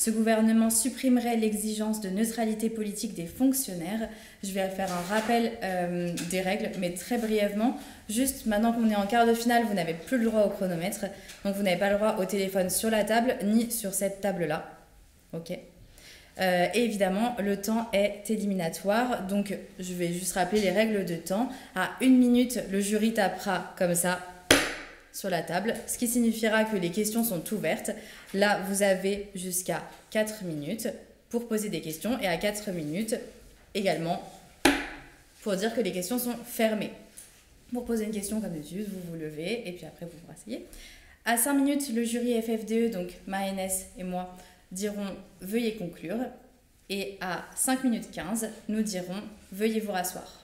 Ce gouvernement supprimerait l'exigence de neutralité politique des fonctionnaires. Je vais faire un rappel des règles, mais très brièvement. Juste maintenant qu'on est en quart de finale, vous n'avez plus le droit au chronomètre. Donc vous n'avez pas le droit au téléphone sur la table, ni sur cette table-là. Ok. Et évidemment, le temps est éliminatoire. Donc je vais juste rappeler les règles de temps. À 1 minute, le jury tapera comme ça sur la table, ce qui signifiera que les questions sont ouvertes. Là, vous avez jusqu'à 4 minutes pour poser des questions et à 4 minutes également pour dire que les questions sont fermées. Pour poser une question comme d'habitude, vous vous levez et puis après vous vous rasseyez. À 5 minutes, le jury FFDE, donc Maënès et moi, diront « Veuillez conclure » et à 5 minutes 15, nous dirons « Veuillez vous rasseoir ».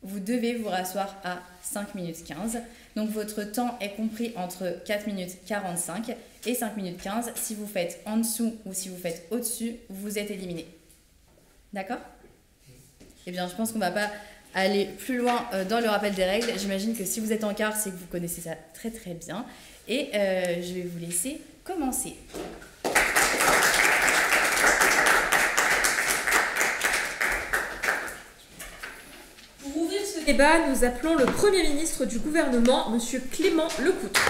Vous devez vous rasseoir à 5 minutes 15. Donc votre temps est compris entre 4 minutes 45 et 5 minutes 15. Si vous faites en dessous ou si vous faites au-dessus, vous êtes éliminé. D'accord ? Eh bien, je pense qu'on ne va pas aller plus loin dans le rappel des règles. J'imagine que si vous êtes en quart, c'est que vous connaissez ça très très bien. Et je vais vous laisser commencer. Débat, nous appelons le Premier ministre du gouvernement, M. Clément Lecoutre.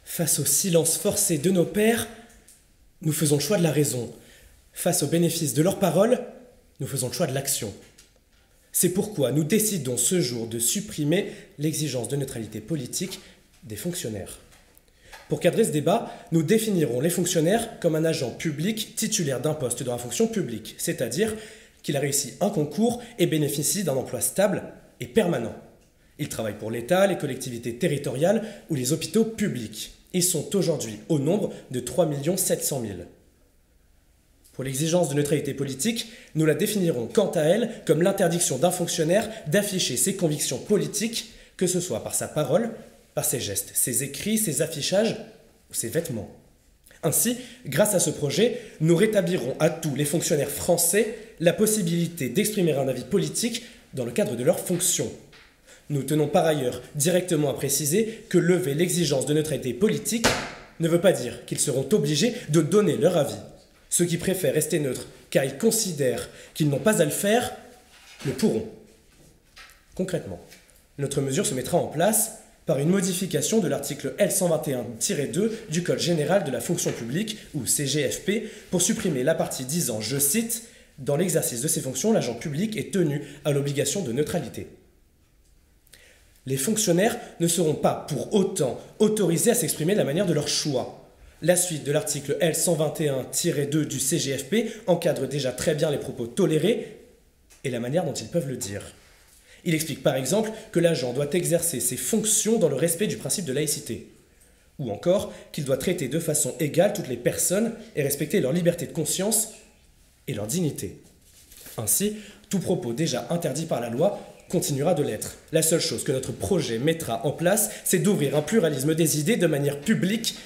Face au silence forcé de nos pères, nous faisons le choix de la raison. Face au bénéfice de leurs paroles, nous faisons le choix de l'action. C'est pourquoi nous décidons ce jour de supprimer l'exigence de neutralité politique des fonctionnaires. Pour cadrer ce débat, nous définirons les fonctionnaires comme un agent public titulaire d'un poste dans la fonction publique, c'est-à-dire qu'il a réussi un concours et bénéficie d'un emploi stable et permanent. Ils travaillent pour l'État, les collectivités territoriales ou les hôpitaux publics. Ils sont aujourd'hui au nombre de 3 700 000. Pour l'exigence de neutralité politique, nous la définirons quant à elle comme l'interdiction d'un fonctionnaire d'afficher ses convictions politiques, que ce soit par sa parole, par ses gestes, ses écrits, ses affichages ou ses vêtements. Ainsi, grâce à ce projet, nous rétablirons à tous les fonctionnaires français la possibilité d'exprimer un avis politique dans le cadre de leurs fonctions. Nous tenons par ailleurs directement à préciser que lever l'exigence de neutralité politique ne veut pas dire qu'ils seront obligés de donner leur avis. Ceux qui préfèrent rester neutres car ils considèrent qu'ils n'ont pas à le faire, le pourront. Concrètement, notre mesure se mettra en place par une modification de l'article L121-2 du Code général de la fonction publique, ou CGFP, pour supprimer la partie disant, je cite, « Dans l'exercice de ses fonctions, l'agent public est tenu à l'obligation de neutralité ». Les fonctionnaires ne seront pas pour autant autorisés à s'exprimer de la manière de leur choix. La suite de l'article L121-2 du CGFP encadre déjà très bien les propos tolérés et la manière dont ils peuvent le dire. Il explique par exemple que l'agent doit exercer ses fonctions dans le respect du principe de laïcité, ou encore qu'il doit traiter de façon égale toutes les personnes et respecter leur liberté de conscience et leur dignité. Ainsi, tout propos déjà interdit par la loi continuera de l'être. La seule chose que notre projet mettra en place, c'est d'ouvrir un pluralisme des idées de manière publique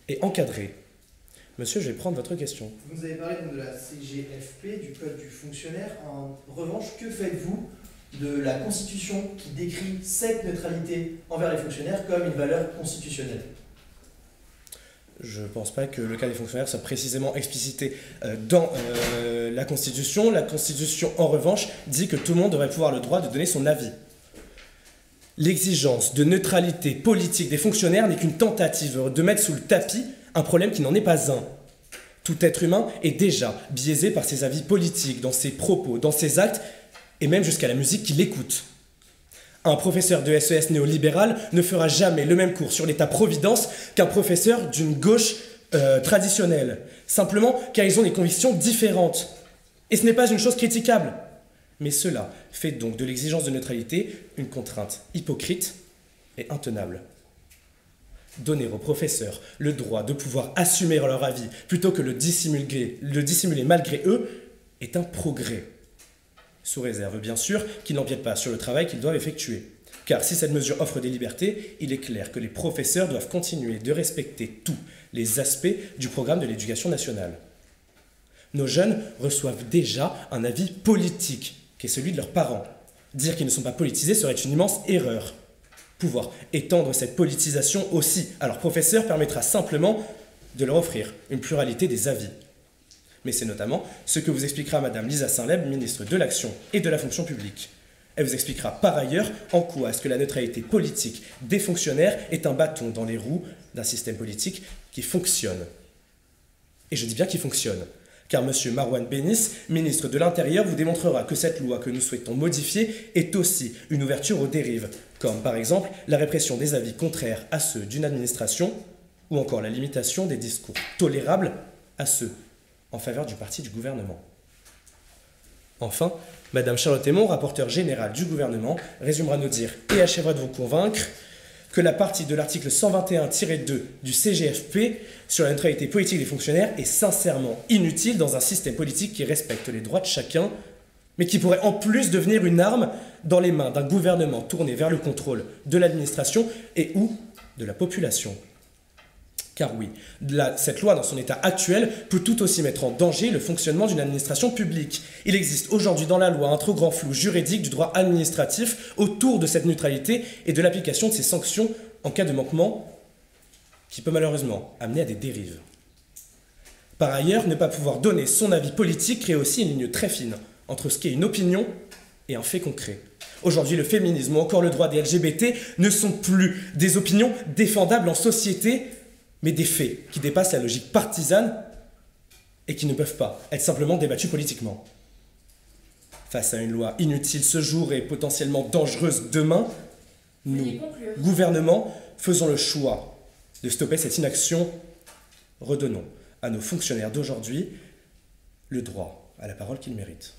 et encadrée. Monsieur, je vais prendre votre question. Vous avez parlé donc de la CGFP, du Code du fonctionnaire. En revanche, que faites-vous de la Constitution qui décrit cette neutralité envers les fonctionnaires comme une valeur constitutionnelle? Je ne pense pas que le cas des fonctionnaires soit précisément explicité dans la Constitution. La Constitution, en revanche, dit que tout le monde devrait pouvoir le droit de donner son avis. L'exigence de neutralité politique des fonctionnaires n'est qu'une tentative de mettre sous le tapis un problème qui n'en est pas un. Tout être humain est déjà biaisé par ses avis politiques, dans ses propos, dans ses actes, et même jusqu'à la musique qu'il écoute. Un professeur de SES néolibéral ne fera jamais le même cours sur l'État-providence qu'un professeur d'une gauche traditionnelle, simplement car ils ont des convictions différentes. Et ce n'est pas une chose critiquable. Mais cela fait donc de l'exigence de neutralité une contrainte hypocrite et intenable. Donner aux professeurs le droit de pouvoir assumer leur avis plutôt que le dissimuler malgré eux est un progrès. Sous réserve, bien sûr, qu'ils n'empiètent pas sur le travail qu'ils doivent effectuer. Car si cette mesure offre des libertés, il est clair que les professeurs doivent continuer de respecter tous les aspects du programme de l'éducation nationale. Nos jeunes reçoivent déjà un avis politique, qui est celui de leurs parents. Dire qu'ils ne sont pas politisés serait une immense erreur. Pouvoir étendre cette politisation aussi à leurs professeurs permettra simplement de leur offrir une pluralité des avis. Mais c'est notamment ce que vous expliquera Madame Lisa Saint-Leb, ministre de l'Action et de la Fonction publique. Elle vous expliquera par ailleurs en quoi est-ce que la neutralité politique des fonctionnaires est un bâton dans les roues d'un système politique qui fonctionne. Et je dis bien qui fonctionne, car M. Marouane Bénis, ministre de l'Intérieur, vous démontrera que cette loi que nous souhaitons modifier est aussi une ouverture aux dérives, comme par exemple la répression des avis contraires à ceux d'une administration, ou encore la limitation des discours tolérables à ceux en faveur du parti du gouvernement. Enfin, Madame Charlotte Hémon, rapporteure générale du gouvernement, résumera nos dires et achèvera de vous convaincre que la partie de l'article 121-2 du CGFP sur la neutralité politique des fonctionnaires est sincèrement inutile dans un système politique qui respecte les droits de chacun, mais qui pourrait en plus devenir une arme dans les mains d'un gouvernement tourné vers le contrôle de l'administration et ou de la population. Car oui, cette loi, dans son état actuel, peut tout aussi mettre en danger le fonctionnement d'une administration publique. Il existe aujourd'hui dans la loi un trop grand flou juridique du droit administratif autour de cette neutralité et de l'application de ces sanctions en cas de manquement qui peut malheureusement amener à des dérives. Par ailleurs, ne pas pouvoir donner son avis politique crée aussi une ligne très fine entre ce qu'est une opinion et un fait concret. Aujourd'hui, le féminisme ou encore le droit des LGBT ne sont plus des opinions défendables en société, mais des faits qui dépassent la logique partisane et qui ne peuvent pas être simplement débattus politiquement. Face à une loi inutile ce jour et potentiellement dangereuse demain, nous, gouvernement, faisons le choix de stopper cette inaction. Redonnons à nos fonctionnaires d'aujourd'hui le droit à la parole qu'ils méritent.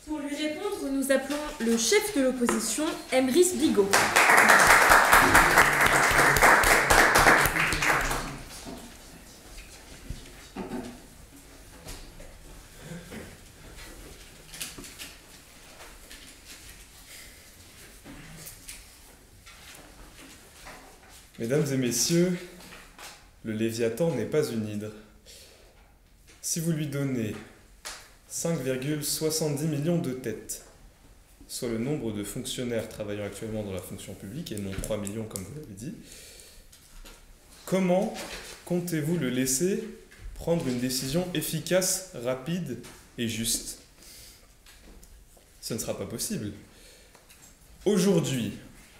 Pour lui répondre, nous appelons le chef de l'opposition, Emrys Bigot. Mesdames et messieurs, le Léviathan n'est pas une hydre. Si vous lui donnez 5,70 millions de têtes, soit le nombre de fonctionnaires travaillant actuellement dans la fonction publique, et non 3 millions comme vous l'avez dit, comment comptez-vous le laisser prendre une décision efficace, rapide et juste? Ce ne sera pas possible. Aujourd'hui,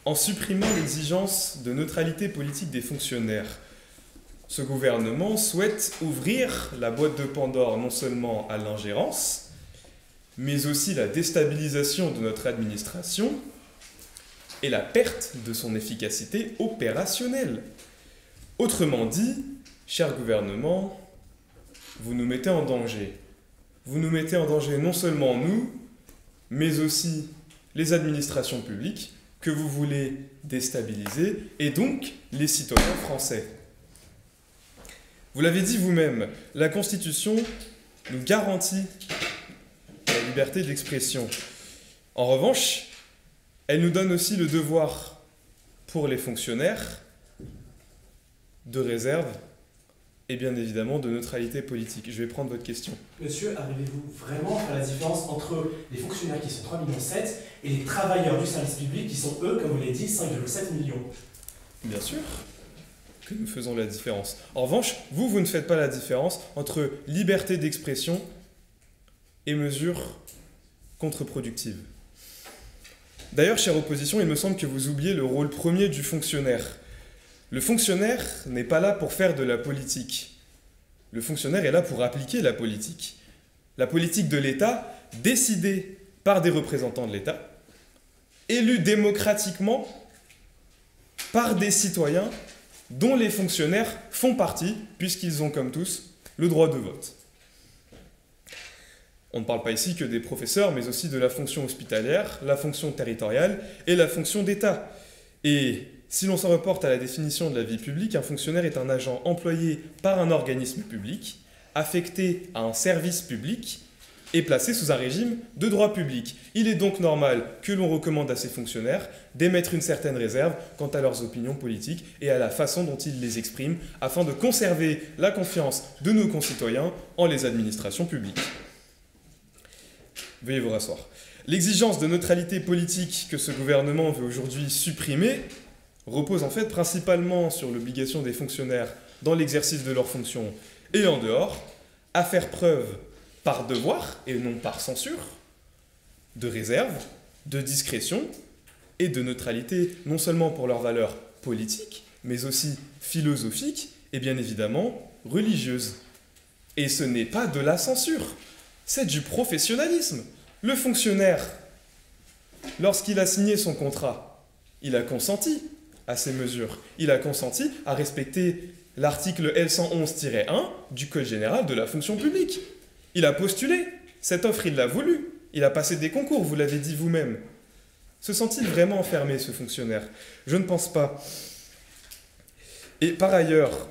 en supprimant l'exigence de neutralité politique des fonctionnaires, ce gouvernement souhaite ouvrir la boîte de Pandore non seulement à l'ingérence, mais aussi la déstabilisation de notre administration et la perte de son efficacité opérationnelle. Autrement dit, cher gouvernement, vous nous mettez en danger. Vous nous mettez en danger non seulement nous, mais aussi les administrations publiques que vous voulez déstabiliser, et donc les citoyens français. Vous l'avez dit vous-même, la Constitution nous garantit la liberté d'expression. En revanche, elle nous donne aussi le devoir pour les fonctionnaires de réserve et bien évidemment de neutralité politique. Je vais prendre votre question. Monsieur, arrivez-vous vraiment à faire la différence entre les fonctionnaires qui sont 3,7 millions et les travailleurs du service public qui sont, eux, comme vous l'avez dit, 5,7 millions? Bien sûr que nous faisons la différence. En revanche, vous ne faites pas la différence entre liberté d'expression et mesures contre-productives. D'ailleurs, chère opposition, il me semble que vous oubliez le rôle premier du fonctionnaire. Le fonctionnaire n'est pas là pour faire de la politique. Le fonctionnaire est là pour appliquer la politique. La politique de l'État, décidée par des représentants de l'État, élus démocratiquement par des citoyens dont les fonctionnaires font partie, puisqu'ils ont comme tous le droit de vote. On ne parle pas ici que des professeurs, mais aussi de la fonction hospitalière, la fonction territoriale et la fonction d'État. Et si l'on s'en reporte à la définition de la vie publique, un fonctionnaire est un agent employé par un organisme public, affecté à un service public et placé sous un régime de droit public. Il est donc normal que l'on recommande à ces fonctionnaires d'émettre une certaine réserve quant à leurs opinions politiques et à la façon dont ils les expriment, afin de conserver la confiance de nos concitoyens en les administrations publiques. Veuillez vous rasseoir. L'exigence de neutralité politique que ce gouvernement veut aujourd'hui supprimer repose en fait principalement sur l'obligation des fonctionnaires dans l'exercice de leurs fonctions et en dehors à faire preuve par devoir et non par censure de réserve, de discrétion et de neutralité non seulement pour leurs valeurs politiques mais aussi philosophiques et bien évidemment religieuses. Et ce n'est pas de la censure, c'est du professionnalisme. Le fonctionnaire, lorsqu'il a signé son contrat, il a consenti à ces mesures. Il a consenti à respecter l'article L111-1 du Code général de la fonction publique. Il a postulé. Cette offre, il l'a voulu. Il a passé des concours, vous l'avez dit vous-même. Se sent-il vraiment enfermé, ce fonctionnaire? Je ne pense pas. Et par ailleurs,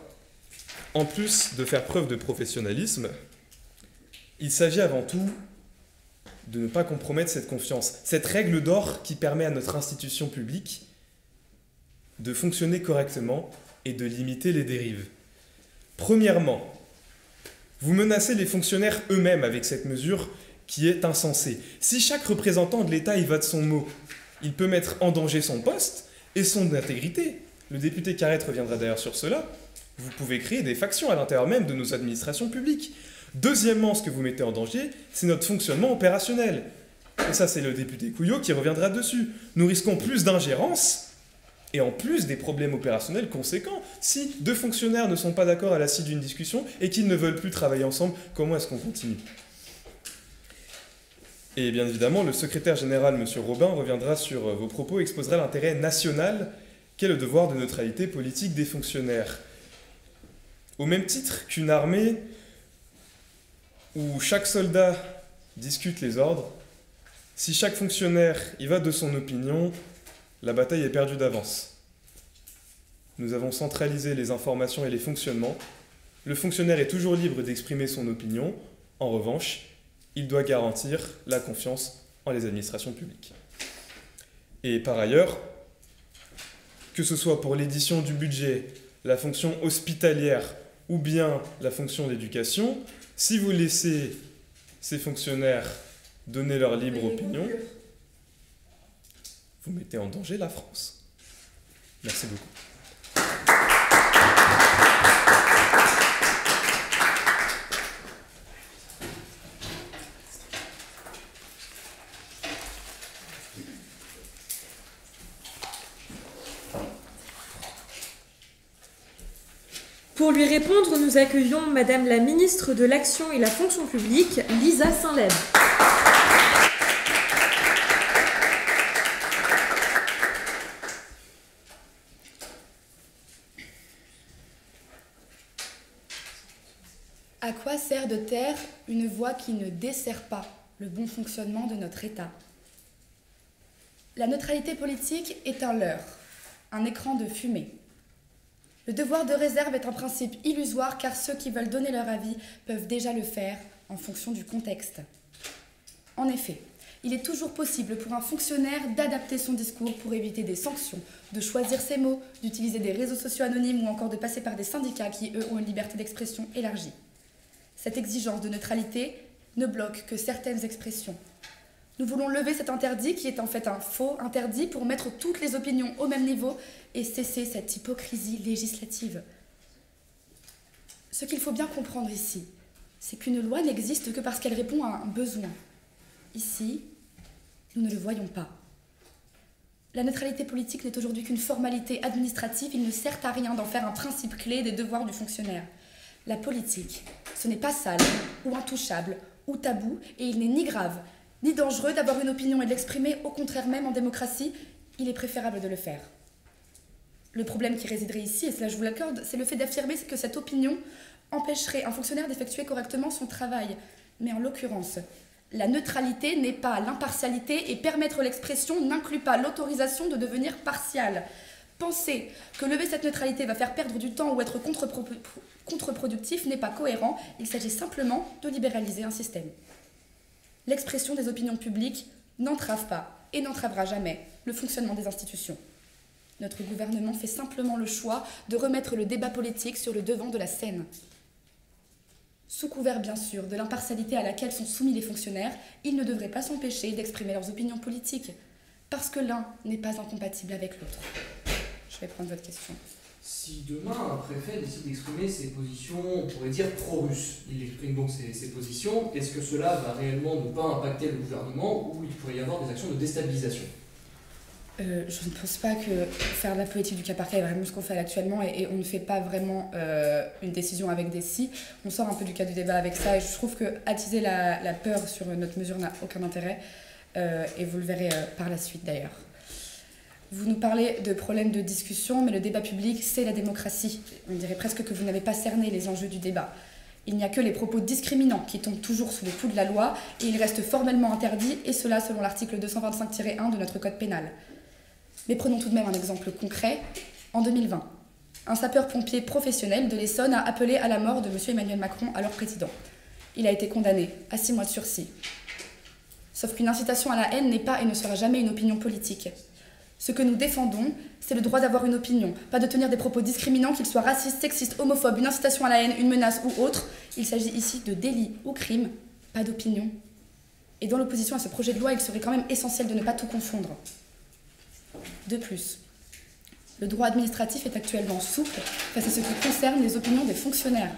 en plus de faire preuve de professionnalisme, il s'agit avant tout de ne pas compromettre cette confiance, cette règle d'or qui permet à notre institution publique de fonctionner correctement et de limiter les dérives. Premièrement, vous menacez les fonctionnaires eux-mêmes avec cette mesure qui est insensée. Si chaque représentant de l'État y va de son mot, il peut mettre en danger son poste et son intégrité. Le député Carrette reviendra d'ailleurs sur cela. Vous pouvez créer des factions à l'intérieur même de nos administrations publiques. Deuxièmement, ce que vous mettez en danger, c'est notre fonctionnement opérationnel. Et ça, c'est le député Couillot qui reviendra dessus. Nous risquons plus d'ingérence et en plus des problèmes opérationnels conséquents. Si deux fonctionnaires ne sont pas d'accord à la suite d'une discussion et qu'ils ne veulent plus travailler ensemble, comment est-ce qu'on continue? Et bien évidemment, le secrétaire général, M. Robin, reviendra sur vos propos et exposera l'intérêt national qu'est le devoir de neutralité politique des fonctionnaires. Au même titre qu'une armée où chaque soldat discute les ordres, si chaque fonctionnaire y va de son opinion, la bataille est perdue d'avance. Nous avons centralisé les informations et les fonctionnements. Le fonctionnaire est toujours libre d'exprimer son opinion. En revanche, il doit garantir la confiance en les administrations publiques. Et par ailleurs, que ce soit pour l'édition du budget, la fonction hospitalière ou bien la fonction d'éducation, si vous laissez ces fonctionnaires donner leur libre opinion, vous mettez en danger la France. Merci beaucoup. Pour lui répondre, nous accueillons Madame la ministre de l'Action et la Fonction publique, Lisa Saint-Leb. À quoi sert de taire une voix qui ne dessert pas le bon fonctionnement de notre État? La neutralité politique est un leurre, un écran de fumée. Le devoir de réserve est un principe illusoire car ceux qui veulent donner leur avis peuvent déjà le faire en fonction du contexte. En effet, il est toujours possible pour un fonctionnaire d'adapter son discours pour éviter des sanctions, de choisir ses mots, d'utiliser des réseaux sociaux anonymes ou encore de passer par des syndicats qui, eux, ont une liberté d'expression élargie. Cette exigence de neutralité ne bloque que certaines expressions. Nous voulons lever cet interdit qui est en fait un faux interdit pour mettre toutes les opinions au même niveau et cesser cette hypocrisie législative. Ce qu'il faut bien comprendre ici, c'est qu'une loi n'existe que parce qu'elle répond à un besoin. Ici, nous ne le voyons pas. La neutralité politique n'est aujourd'hui qu'une formalité administrative, il ne sert à rien d'en faire un principe clé des devoirs du fonctionnaire. La politique, ce n'est pas sale, ou intouchable, ou tabou, et il n'est ni grave, ni dangereux d'avoir une opinion et de l'exprimer, au contraire même en démocratie, il est préférable de le faire. Le problème qui résiderait ici, et cela je vous l'accorde, c'est le fait d'affirmer que cette opinion empêcherait un fonctionnaire d'effectuer correctement son travail. Mais en l'occurrence, La neutralité n'est pas l'impartialité et permettre l'expression n'inclut pas l'autorisation de devenir partial. Penser que lever cette neutralité va faire perdre du temps ou être contre-productif n'est pas cohérent, il s'agit simplement de libéraliser un système. L'expression des opinions publiques n'entrave pas et n'entravera jamais le fonctionnement des institutions. Notre gouvernement fait simplement le choix de remettre le débat politique sur le devant de la scène. Sous couvert, bien sûr, de l'impartialité à laquelle sont soumis les fonctionnaires, ils ne devraient pas s'empêcher d'exprimer leurs opinions politiques, parce que l'un n'est pas incompatible avec l'autre. Je vais prendre votre question. Si demain un préfet décide d'exprimer ses positions, on pourrait dire pro-russes, il exprime donc ses positions, est-ce que cela va réellement ne pas impacter le gouvernement ou il pourrait y avoir des actions de déstabilisation ? Je ne pense pas que faire de la politique du cas par cas est vraiment ce qu'on fait actuellement et on ne fait pas vraiment une décision avec des si. On sort un peu du cadre du débat avec ça et je trouve que attiser la peur sur notre mesure n'a aucun intérêt et vous le verrez par la suite d'ailleurs. Vous nous parlez de problèmes de discussion, mais le débat public, c'est la démocratie. On dirait presque que vous n'avez pas cerné les enjeux du débat. Il n'y a que les propos discriminants qui tombent toujours sous le coup de la loi et ils restent formellement interdits, et cela selon l'article 225-1 de notre code pénal. Mais prenons tout de même un exemple concret. En 2020, un sapeur-pompier professionnel de l'Essonne a appelé à la mort de M. Emmanuel Macron, alors président. Il a été condamné à 6 mois de sursis. Sauf qu'une incitation à la haine n'est pas et ne sera jamais une opinion politique. Ce que nous défendons, c'est le droit d'avoir une opinion, pas de tenir des propos discriminants, qu'ils soient racistes, sexistes, homophobes, une incitation à la haine, une menace ou autre. Il s'agit ici de délits ou crimes, pas d'opinion. Et dans l'opposition à ce projet de loi, il serait quand même essentiel de ne pas tout confondre. De plus, le droit administratif est actuellement souple face à ce qui concerne les opinions des fonctionnaires.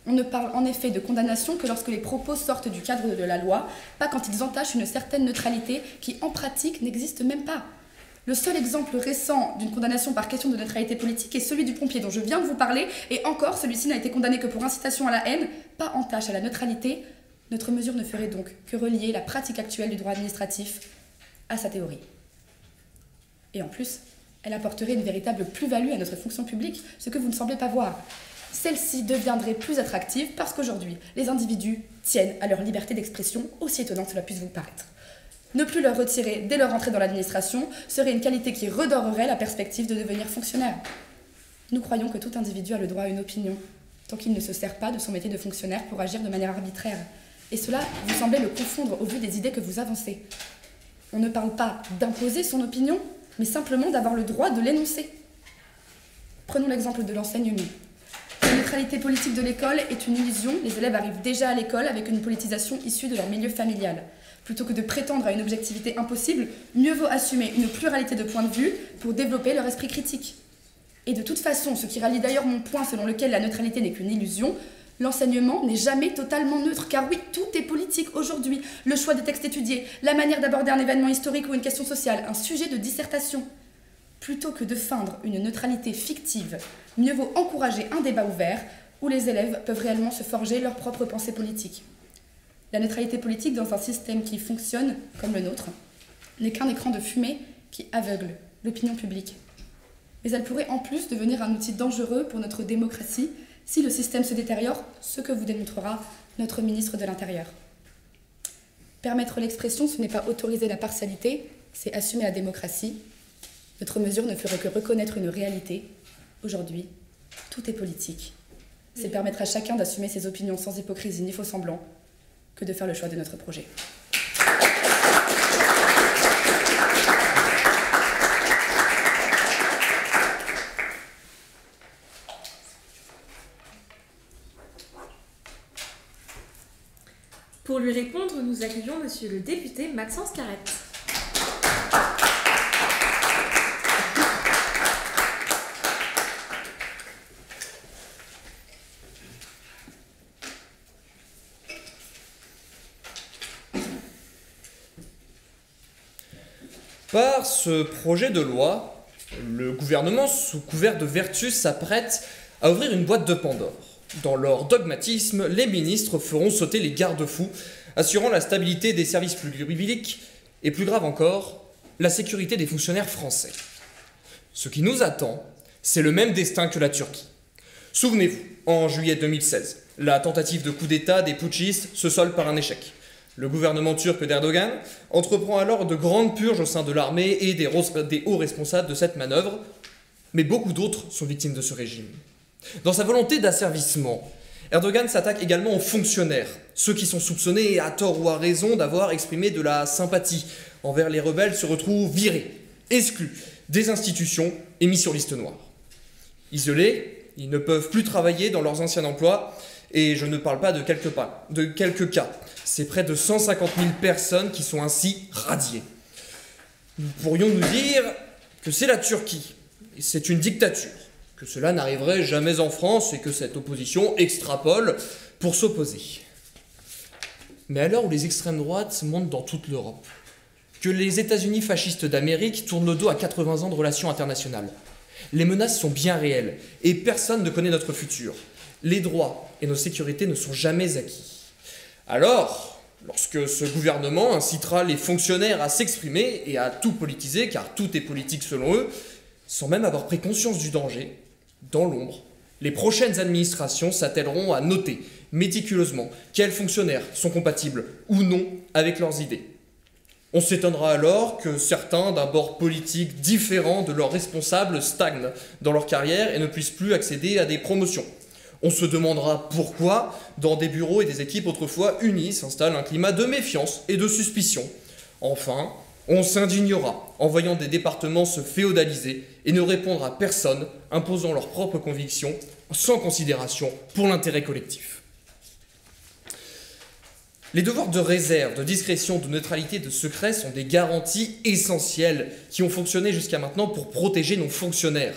On ne parle en effet de condamnation que lorsque les propos sortent du cadre de la loi, pas quand ils entachent une certaine neutralité qui, en pratique, n'existe même pas. Le seul exemple récent d'une condamnation par question de neutralité politique est celui du pompier dont je viens de vous parler, et encore, celui-ci n'a été condamné que pour incitation à la haine, pas entache à la neutralité. Notre mesure ne ferait donc que relier la pratique actuelle du droit administratif à sa théorie. Et en plus, elle apporterait une véritable plus-value à notre fonction publique, ce que vous ne semblez pas voir. Celle-ci deviendrait plus attractive parce qu'aujourd'hui, les individus tiennent à leur liberté d'expression, aussi étonnante que cela puisse vous paraître. Ne plus leur retirer dès leur entrée dans l'administration serait une qualité qui redorerait la perspective de devenir fonctionnaire. Nous croyons que tout individu a le droit à une opinion, tant qu'il ne se sert pas de son métier de fonctionnaire pour agir de manière arbitraire. Et cela, vous semblez le confondre au vu des idées que vous avancez. On ne parle pas d'imposer son opinion, mais simplement d'avoir le droit de l'énoncer. Prenons l'exemple de l'enseignement. La neutralité politique de l'école est une illusion. Les élèves arrivent déjà à l'école avec une politisation issue de leur milieu familial. Plutôt que de prétendre à une objectivité impossible, mieux vaut assumer une pluralité de points de vue pour développer leur esprit critique. Et de toute façon, ce qui rallie d'ailleurs mon point selon lequel la neutralité n'est qu'une illusion, l'enseignement n'est jamais totalement neutre, car oui, tout est politique aujourd'hui. Le choix des textes étudiés, la manière d'aborder un événement historique ou une question sociale, un sujet de dissertation. Plutôt que de feindre une neutralité fictive, mieux vaut encourager un débat ouvert où les élèves peuvent réellement se forger leur propre pensée politique. La neutralité politique dans un système qui fonctionne comme le nôtre n'est qu'un écran de fumée qui aveugle l'opinion publique. Mais elle pourrait en plus devenir un outil dangereux pour notre démocratie si le système se détériore, ce que vous démontrera notre ministre de l'Intérieur. Permettre l'expression, ce n'est pas autoriser la partialité, c'est assumer la démocratie. Notre mesure ne ferait que reconnaître une réalité. Aujourd'hui, tout est politique. C'est permettre à chacun d'assumer ses opinions sans hypocrisie ni faux semblant que de faire le choix de notre projet. Pour lui répondre, nous accueillons monsieur le député Maxence Carrette. Par ce projet de loi, le gouvernement, sous couvert de vertu, s'apprête à ouvrir une boîte de Pandore. Dans leur dogmatisme, les ministres feront sauter les garde-fous, assurant la stabilité des services publics et, plus grave encore, la sécurité des fonctionnaires français. Ce qui nous attend, c'est le même destin que la Turquie. Souvenez-vous, en juillet 2016, la tentative de coup d'État des putschistes se solde par un échec. Le gouvernement turc d'Erdogan entreprend alors de grandes purges au sein de l'armée et des hauts responsables de cette manœuvre, mais beaucoup d'autres sont victimes de ce régime. Dans sa volonté d'asservissement, Erdogan s'attaque également aux fonctionnaires, ceux qui sont soupçonnés, à tort ou à raison, d'avoir exprimé de la sympathie envers les rebelles se retrouvent virés, exclus des institutions et mis sur liste noire. Isolés, ils ne peuvent plus travailler dans leurs anciens emplois, et je ne parle pas de quelques cas. C'est près de 150 000 personnes qui sont ainsi radiées. Nous pourrions nous dire que c'est la Turquie, et c'est une dictature, que cela n'arriverait jamais en France et que cette opposition extrapole pour s'opposer. Mais à l'heure où les extrêmes droites montent dans toute l'Europe, que les États-Unis fascistes d'Amérique tournent le dos à 80 ans de relations internationales, les menaces sont bien réelles et personne ne connaît notre futur. Les droits et nos sécurités ne sont jamais acquis. Alors, lorsque ce gouvernement incitera les fonctionnaires à s'exprimer et à tout politiser, car tout est politique selon eux, sans même avoir pris conscience du danger, dans l'ombre, les prochaines administrations s'attelleront à noter méticuleusement quels fonctionnaires sont compatibles ou non avec leurs idées. On s'étonnera alors que certains d'un bord politique différent de leurs responsables stagnent dans leur carrière et ne puissent plus accéder à des promotions. On se demandera pourquoi, dans des bureaux et des équipes autrefois unis, s'installe un climat de méfiance et de suspicion. Enfin, on s'indignera en voyant des départements se féodaliser et ne répondre à personne, imposant leurs propres convictions sans considération pour l'intérêt collectif. Les devoirs de réserve, de discrétion, de neutralité, de secret sont des garanties essentielles qui ont fonctionné jusqu'à maintenant pour protéger nos fonctionnaires.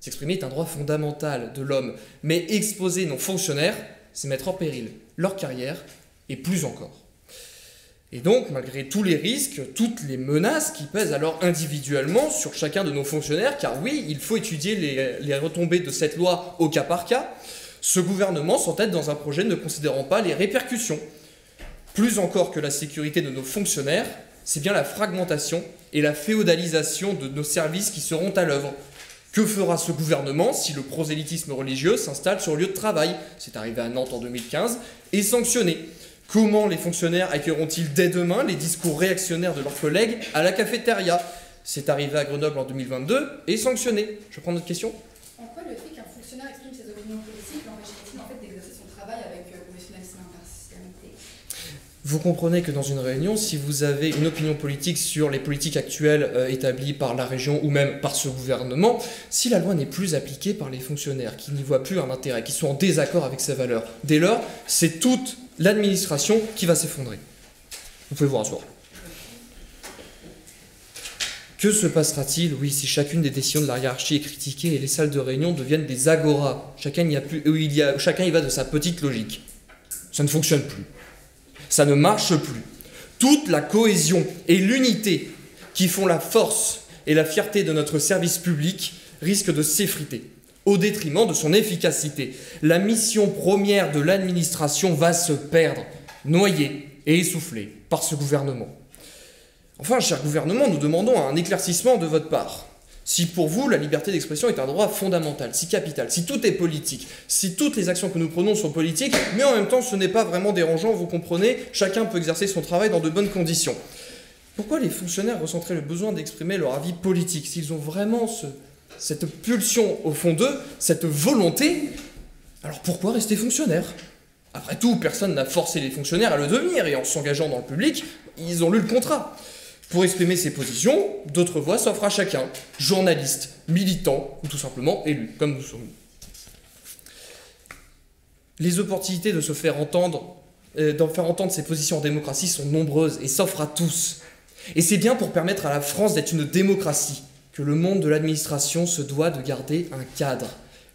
S'exprimer est un droit fondamental de l'homme, mais exposer nos fonctionnaires, c'est mettre en péril leur carrière et plus encore. Et donc, malgré tous les risques, toutes les menaces qui pèsent alors individuellement sur chacun de nos fonctionnaires, car oui, il faut étudier les retombées de cette loi au cas par cas, ce gouvernement s'entête dans un projet ne considérant pas les répercussions. Plus encore que la sécurité de nos fonctionnaires, c'est bien la fragmentation et la féodalisation de nos services qui seront à l'œuvre. Que fera ce gouvernement si le prosélytisme religieux s'installe sur le lieu de travail, c'est arrivé à Nantes en 2015, et sanctionné? Comment les fonctionnaires accueilleront-ils dès demain les discours réactionnaires de leurs collègues à la cafétéria? C'est arrivé à Grenoble en 2022 et sanctionné. Je prends notre question. En quoi le fait qu'un fonctionnaire exprime ses opinions politiques l'empêcherait-il en fait d'exercer son travail avec professionnalisme et impartialité? Vous comprenez que dans une réunion, si vous avez une opinion politique sur les politiques actuelles établies par la région ou même par ce gouvernement, si la loi n'est plus appliquée par les fonctionnaires, qui n'y voient plus un intérêt, qui sont en désaccord avec ses valeurs, dès lors, c'est toute l'administration qui va s'effondrer. Vous pouvez vous rasseoir. Que se passera-t-il, oui, si chacune des décisions de la hiérarchie est critiquée et les salles de réunion deviennent des agoras? Chacun y va de sa petite logique. Ça ne fonctionne plus. Ça ne marche plus. Toute la cohésion et l'unité qui font la force et la fierté de notre service public risquent de s'effriter, au détriment de son efficacité. La mission première de l'administration va se perdre, noyée et essoufflée par ce gouvernement. Enfin, cher gouvernement, nous demandons un éclaircissement de votre part. Si pour vous, la liberté d'expression est un droit fondamental, si capital, si tout est politique, si toutes les actions que nous prenons sont politiques, mais en même temps ce n'est pas vraiment dérangeant, vous comprenez, chacun peut exercer son travail dans de bonnes conditions. Pourquoi les fonctionnaires ressentiraient le besoin d'exprimer leur avis politique s'ils ont vraiment cette pulsion au fond d'eux, cette volonté? Alors pourquoi rester fonctionnaire? Après tout, personne n'a forcé les fonctionnaires à le devenir, et en s'engageant dans le public, ils ont lu le contrat. Pour exprimer ses positions, d'autres voix s'offrent à chacun, journalistes, militants ou tout simplement élus, comme nous sommes. Les opportunités de faire entendre ses positions en démocratie sont nombreuses et s'offrent à tous. Et c'est bien pour permettre à la France d'être une démocratie que le monde de l'administration se doit de garder un cadre,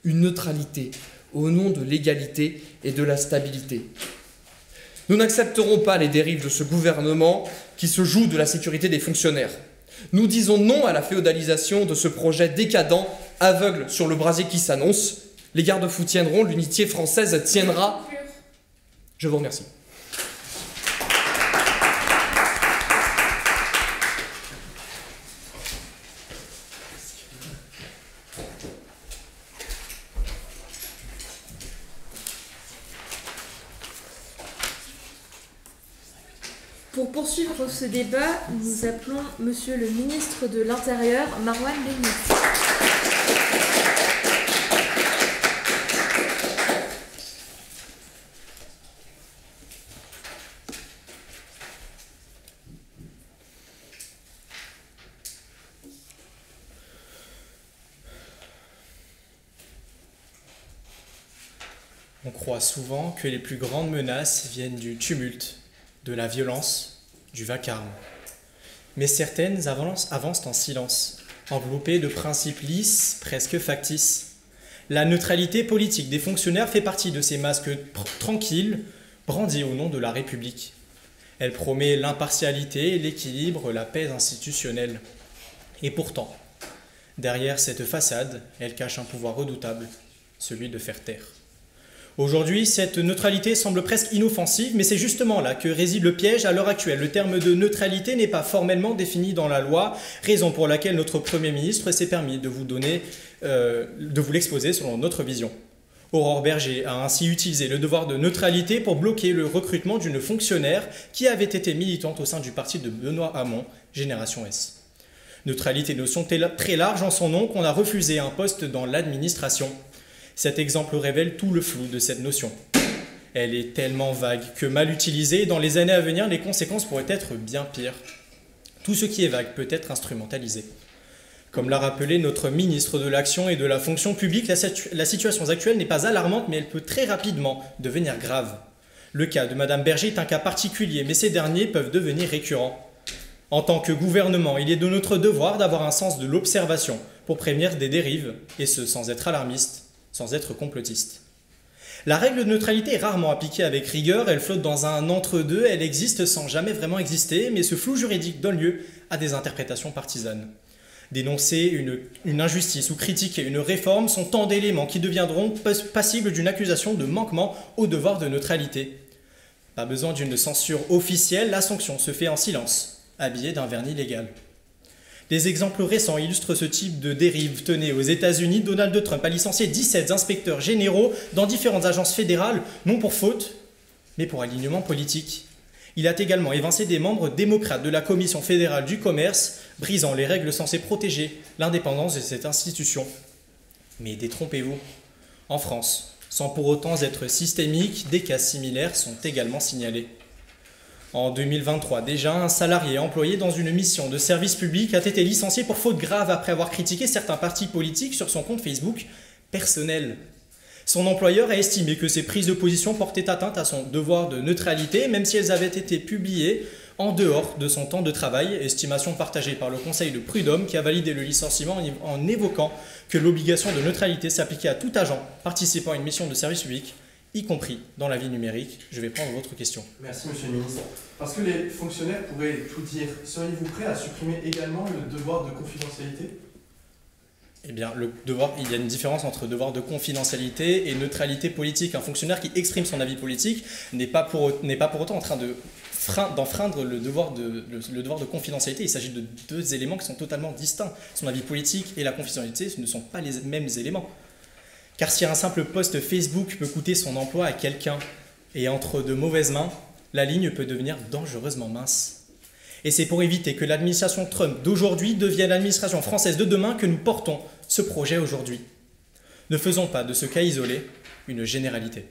une neutralité, au nom de l'égalité et de la stabilité. Nous n'accepterons pas les dérives de ce gouvernement qui se joue de la sécurité des fonctionnaires. Nous disons non à la féodalisation de ce projet décadent, aveugle sur le brasier qui s'annonce. Les garde-fous tiendront, l'unité française tiendra. Je vous remercie. Pour poursuivre ce débat, nous appelons Monsieur le ministre de l'Intérieur, Marouane Beni. On croit souvent que les plus grandes menaces viennent du tumulte, de la violence, du vacarme. Mais certaines avancent en silence, enveloppées de principes lisses, presque factices. La neutralité politique des fonctionnaires fait partie de ces masques tranquilles, brandis au nom de la République. Elle promet l'impartialité, l'équilibre, la paix institutionnelle. Et pourtant, derrière cette façade, elle cache un pouvoir redoutable, celui de faire taire. Aujourd'hui, cette neutralité semble presque inoffensive, mais c'est justement là que réside le piège à l'heure actuelle. Le terme de neutralité n'est pas formellement défini dans la loi, raison pour laquelle notre Premier ministre s'est permis de vous l'exposer selon notre vision. Aurore Bergé a ainsi utilisé le devoir de neutralité pour bloquer le recrutement d'une fonctionnaire qui avait été militante au sein du parti de Benoît Hamon, Génération S. Neutralité, notion très large en son nom qu'on a refusé un poste dans l'administration. Cet exemple révèle tout le flou de cette notion. Elle est tellement vague que mal utilisée, et dans les années à venir, les conséquences pourraient être bien pires. Tout ce qui est vague peut être instrumentalisé. Comme l'a rappelé notre ministre de l'Action et de la Fonction publique, la situation actuelle n'est pas alarmante, mais elle peut très rapidement devenir grave. Le cas de Mme Bergé est un cas particulier, mais ces derniers peuvent devenir récurrents. En tant que gouvernement, il est de notre devoir d'avoir un sens de l'observation pour prévenir des dérives, et ce sans être alarmiste, sans être complotiste. La règle de neutralité est rarement appliquée avec rigueur, elle flotte dans un entre-deux, elle existe sans jamais vraiment exister, mais ce flou juridique donne lieu à des interprétations partisanes. Dénoncer une injustice ou critiquer une réforme sont tant d'éléments qui deviendront passibles d'une accusation de manquement au devoir de neutralité. Pas besoin d'une censure officielle, la sanction se fait en silence, habillée d'un vernis légal. Des exemples récents illustrent ce type de dérive. Tenez, aux États-Unis, Donald Trump a licencié 17 inspecteurs généraux dans différentes agences fédérales, non pour faute, mais pour alignement politique. Il a également évincé des membres démocrates de la Commission fédérale du commerce, brisant les règles censées protéger l'indépendance de cette institution. Mais détrompez-vous, en France, sans pour autant être systémique, des cas similaires sont également signalés. En 2023, déjà, un salarié employé dans une mission de service public a été licencié pour faute grave après avoir critiqué certains partis politiques sur son compte Facebook personnel. Son employeur a estimé que ces prises de position portaient atteinte à son devoir de neutralité, même si elles avaient été publiées en dehors de son temps de travail, estimation partagée par le Conseil de prud'homme qui a validé le licenciement en évoquant que l'obligation de neutralité s'appliquait à tout agent participant à une mission de service public, y compris dans la vie numérique. Je vais prendre votre question. Merci Monsieur le Ministre. Parce que les fonctionnaires pourraient tout dire, seriez-vous prêt à supprimer également le devoir de confidentialité ? Eh bien, il y a une différence entre devoir de confidentialité et neutralité politique. Un fonctionnaire qui exprime son avis politique n'est pas pour autant en train d'enfreindre le devoir de confidentialité. Il s'agit de deux éléments qui sont totalement distincts. Son avis politique et la confidentialité ne sont pas les mêmes éléments. Car si un simple post Facebook peut coûter son emploi à quelqu'un et entre de mauvaises mains, la ligne peut devenir dangereusement mince. Et c'est pour éviter que l'administration Trump d'aujourd'hui devienne l'administration française de demain que nous portons ce projet aujourd'hui. Ne faisons pas de ce cas isolé une généralité.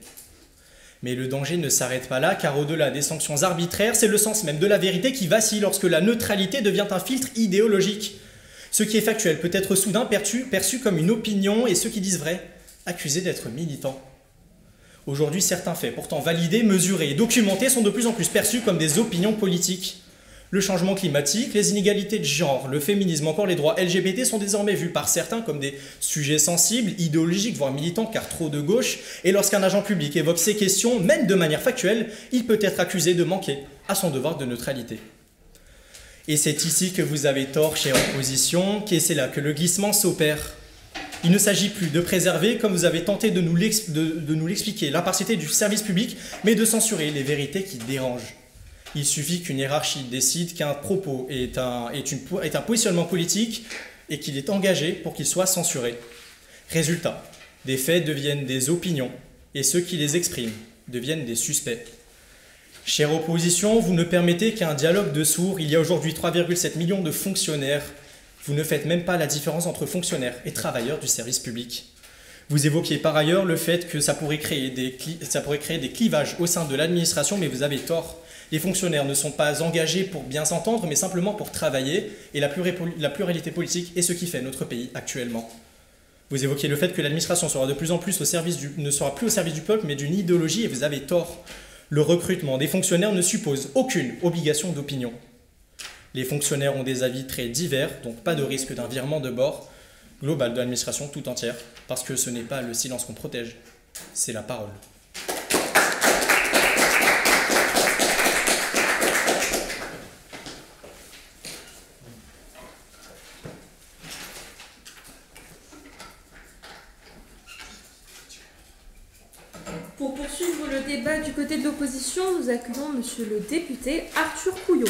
Mais le danger ne s'arrête pas là, car au-delà des sanctions arbitraires, c'est le sens même de la vérité qui vacille lorsque la neutralité devient un filtre idéologique. Ce qui est factuel peut être soudain perçu comme une opinion, et ceux qui disent vrai, accusés d'être militants. Aujourd'hui, certains faits, pourtant validés, mesurés et documentés, sont de plus en plus perçus comme des opinions politiques. Le changement climatique, les inégalités de genre, le féminisme, encore les droits LGBT sont désormais vus par certains comme des sujets sensibles, idéologiques, voire militants, car trop de gauche, et lorsqu'un agent public évoque ces questions, même de manière factuelle, il peut être accusé de manquer à son devoir de neutralité. Et c'est ici que vous avez tort, chère opposition, et c'est là que le glissement s'opère. Il ne s'agit plus de préserver, comme vous avez tenté de nous l'expliquer, l'impartialité du service public, mais de censurer les vérités qui dérangent. Il suffit qu'une hiérarchie décide qu'un propos est un positionnement politique et qu'il est engagé pour qu'il soit censuré. Résultat, des faits deviennent des opinions et ceux qui les expriment deviennent des suspects. Chère opposition, vous ne permettez qu'un dialogue de sourds. Il y a aujourd'hui 3,7 millions de fonctionnaires. Vous ne faites même pas la différence entre fonctionnaires et travailleurs du service public. Vous évoquiez par ailleurs le fait que ça pourrait créer des clivages au sein de l'administration, mais vous avez tort. Les fonctionnaires ne sont pas engagés pour bien s'entendre, mais simplement pour travailler, et la pluralité politique est ce qui fait notre pays actuellement. Vous évoquiez le fait que l'administration sera de plus en plus ne sera plus au service du peuple, mais d'une idéologie, et vous avez tort. Le recrutement des fonctionnaires ne suppose aucune obligation d'opinion. Les fonctionnaires ont des avis très divers, donc pas de risque d'un virement de bord global de l'administration tout entière, parce que ce n'est pas le silence qu'on protège, c'est la parole. Pour poursuivre le débat du côté de l'opposition, nous accueillons monsieur le député Arthur Couillot.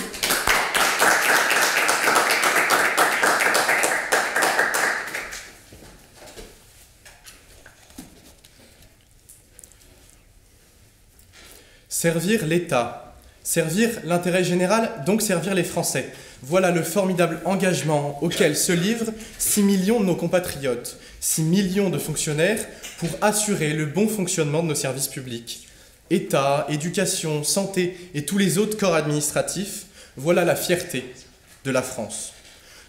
Servir l'État, servir l'intérêt général, donc servir les Français. Voilà le formidable engagement auquel se livrent 6 millions de nos compatriotes, 6 millions de fonctionnaires pour assurer le bon fonctionnement de nos services publics. État, éducation, santé et tous les autres corps administratifs, voilà la fierté de la France.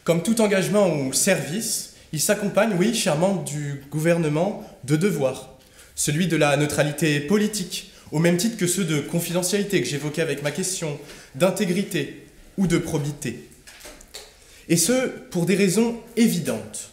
Comme tout engagement ou service, il s'accompagne, oui, chers membres du gouvernement, de devoirs. Celui de la neutralité politique, au même titre que ceux de confidentialité que j'évoquais avec ma question, d'intégrité ou de probité. Et ce, pour des raisons évidentes.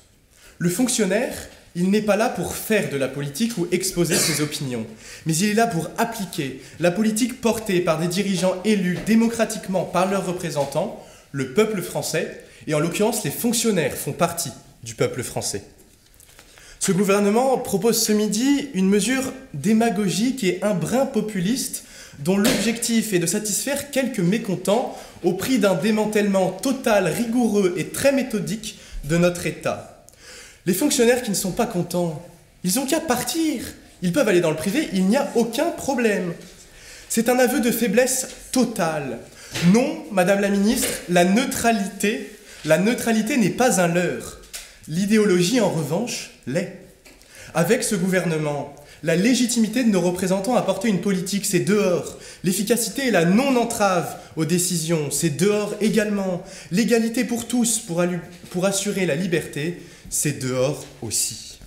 Le fonctionnaire, il n'est pas là pour faire de la politique ou exposer ses opinions, mais il est là pour appliquer la politique portée par des dirigeants élus démocratiquement par leurs représentants, le peuple français, et en l'occurrence les fonctionnaires font partie du peuple français. Ce gouvernement propose ce midi une mesure démagogique et un brin populiste dont l'objectif est de satisfaire quelques mécontents au prix d'un démantèlement total, rigoureux et très méthodique de notre État. Les fonctionnaires qui ne sont pas contents, ils n'ont qu'à partir. Ils peuvent aller dans le privé, il n'y a aucun problème. C'est un aveu de faiblesse totale. Non, Madame la Ministre, la neutralité n'est pas un leurre. L'idéologie, en revanche, l'est. Avec ce gouvernement, la légitimité de nos représentants à porter une politique, c'est dehors. L'efficacité et la non-entrave aux décisions, c'est dehors également. L'égalité pour tous, pour assurer la liberté, c'est dehors aussi.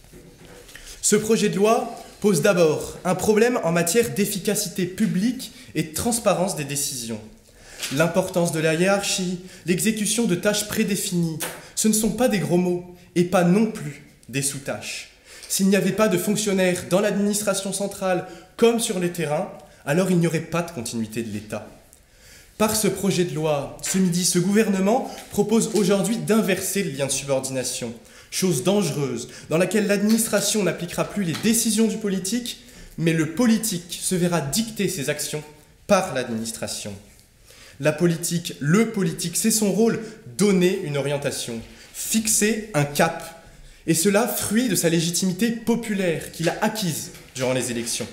Ce projet de loi pose d'abord un problème en matière d'efficacité publique et de transparence des décisions. L'importance de la hiérarchie, l'exécution de tâches prédéfinies, ce ne sont pas des gros mots et pas non plus des sous-tâches. S'il n'y avait pas de fonctionnaires dans l'administration centrale comme sur les terrains, alors il n'y aurait pas de continuité de l'État. Par ce projet de loi, ce midi, ce gouvernement propose aujourd'hui d'inverser le lien de subordination, chose dangereuse, dans laquelle l'administration n'appliquera plus les décisions du politique, mais le politique se verra dicter ses actions par l'administration. La politique, le politique, c'est son rôle, donner une orientation, fixer un cap, et cela fruit de sa légitimité populaire qu'il a acquise durant les élections.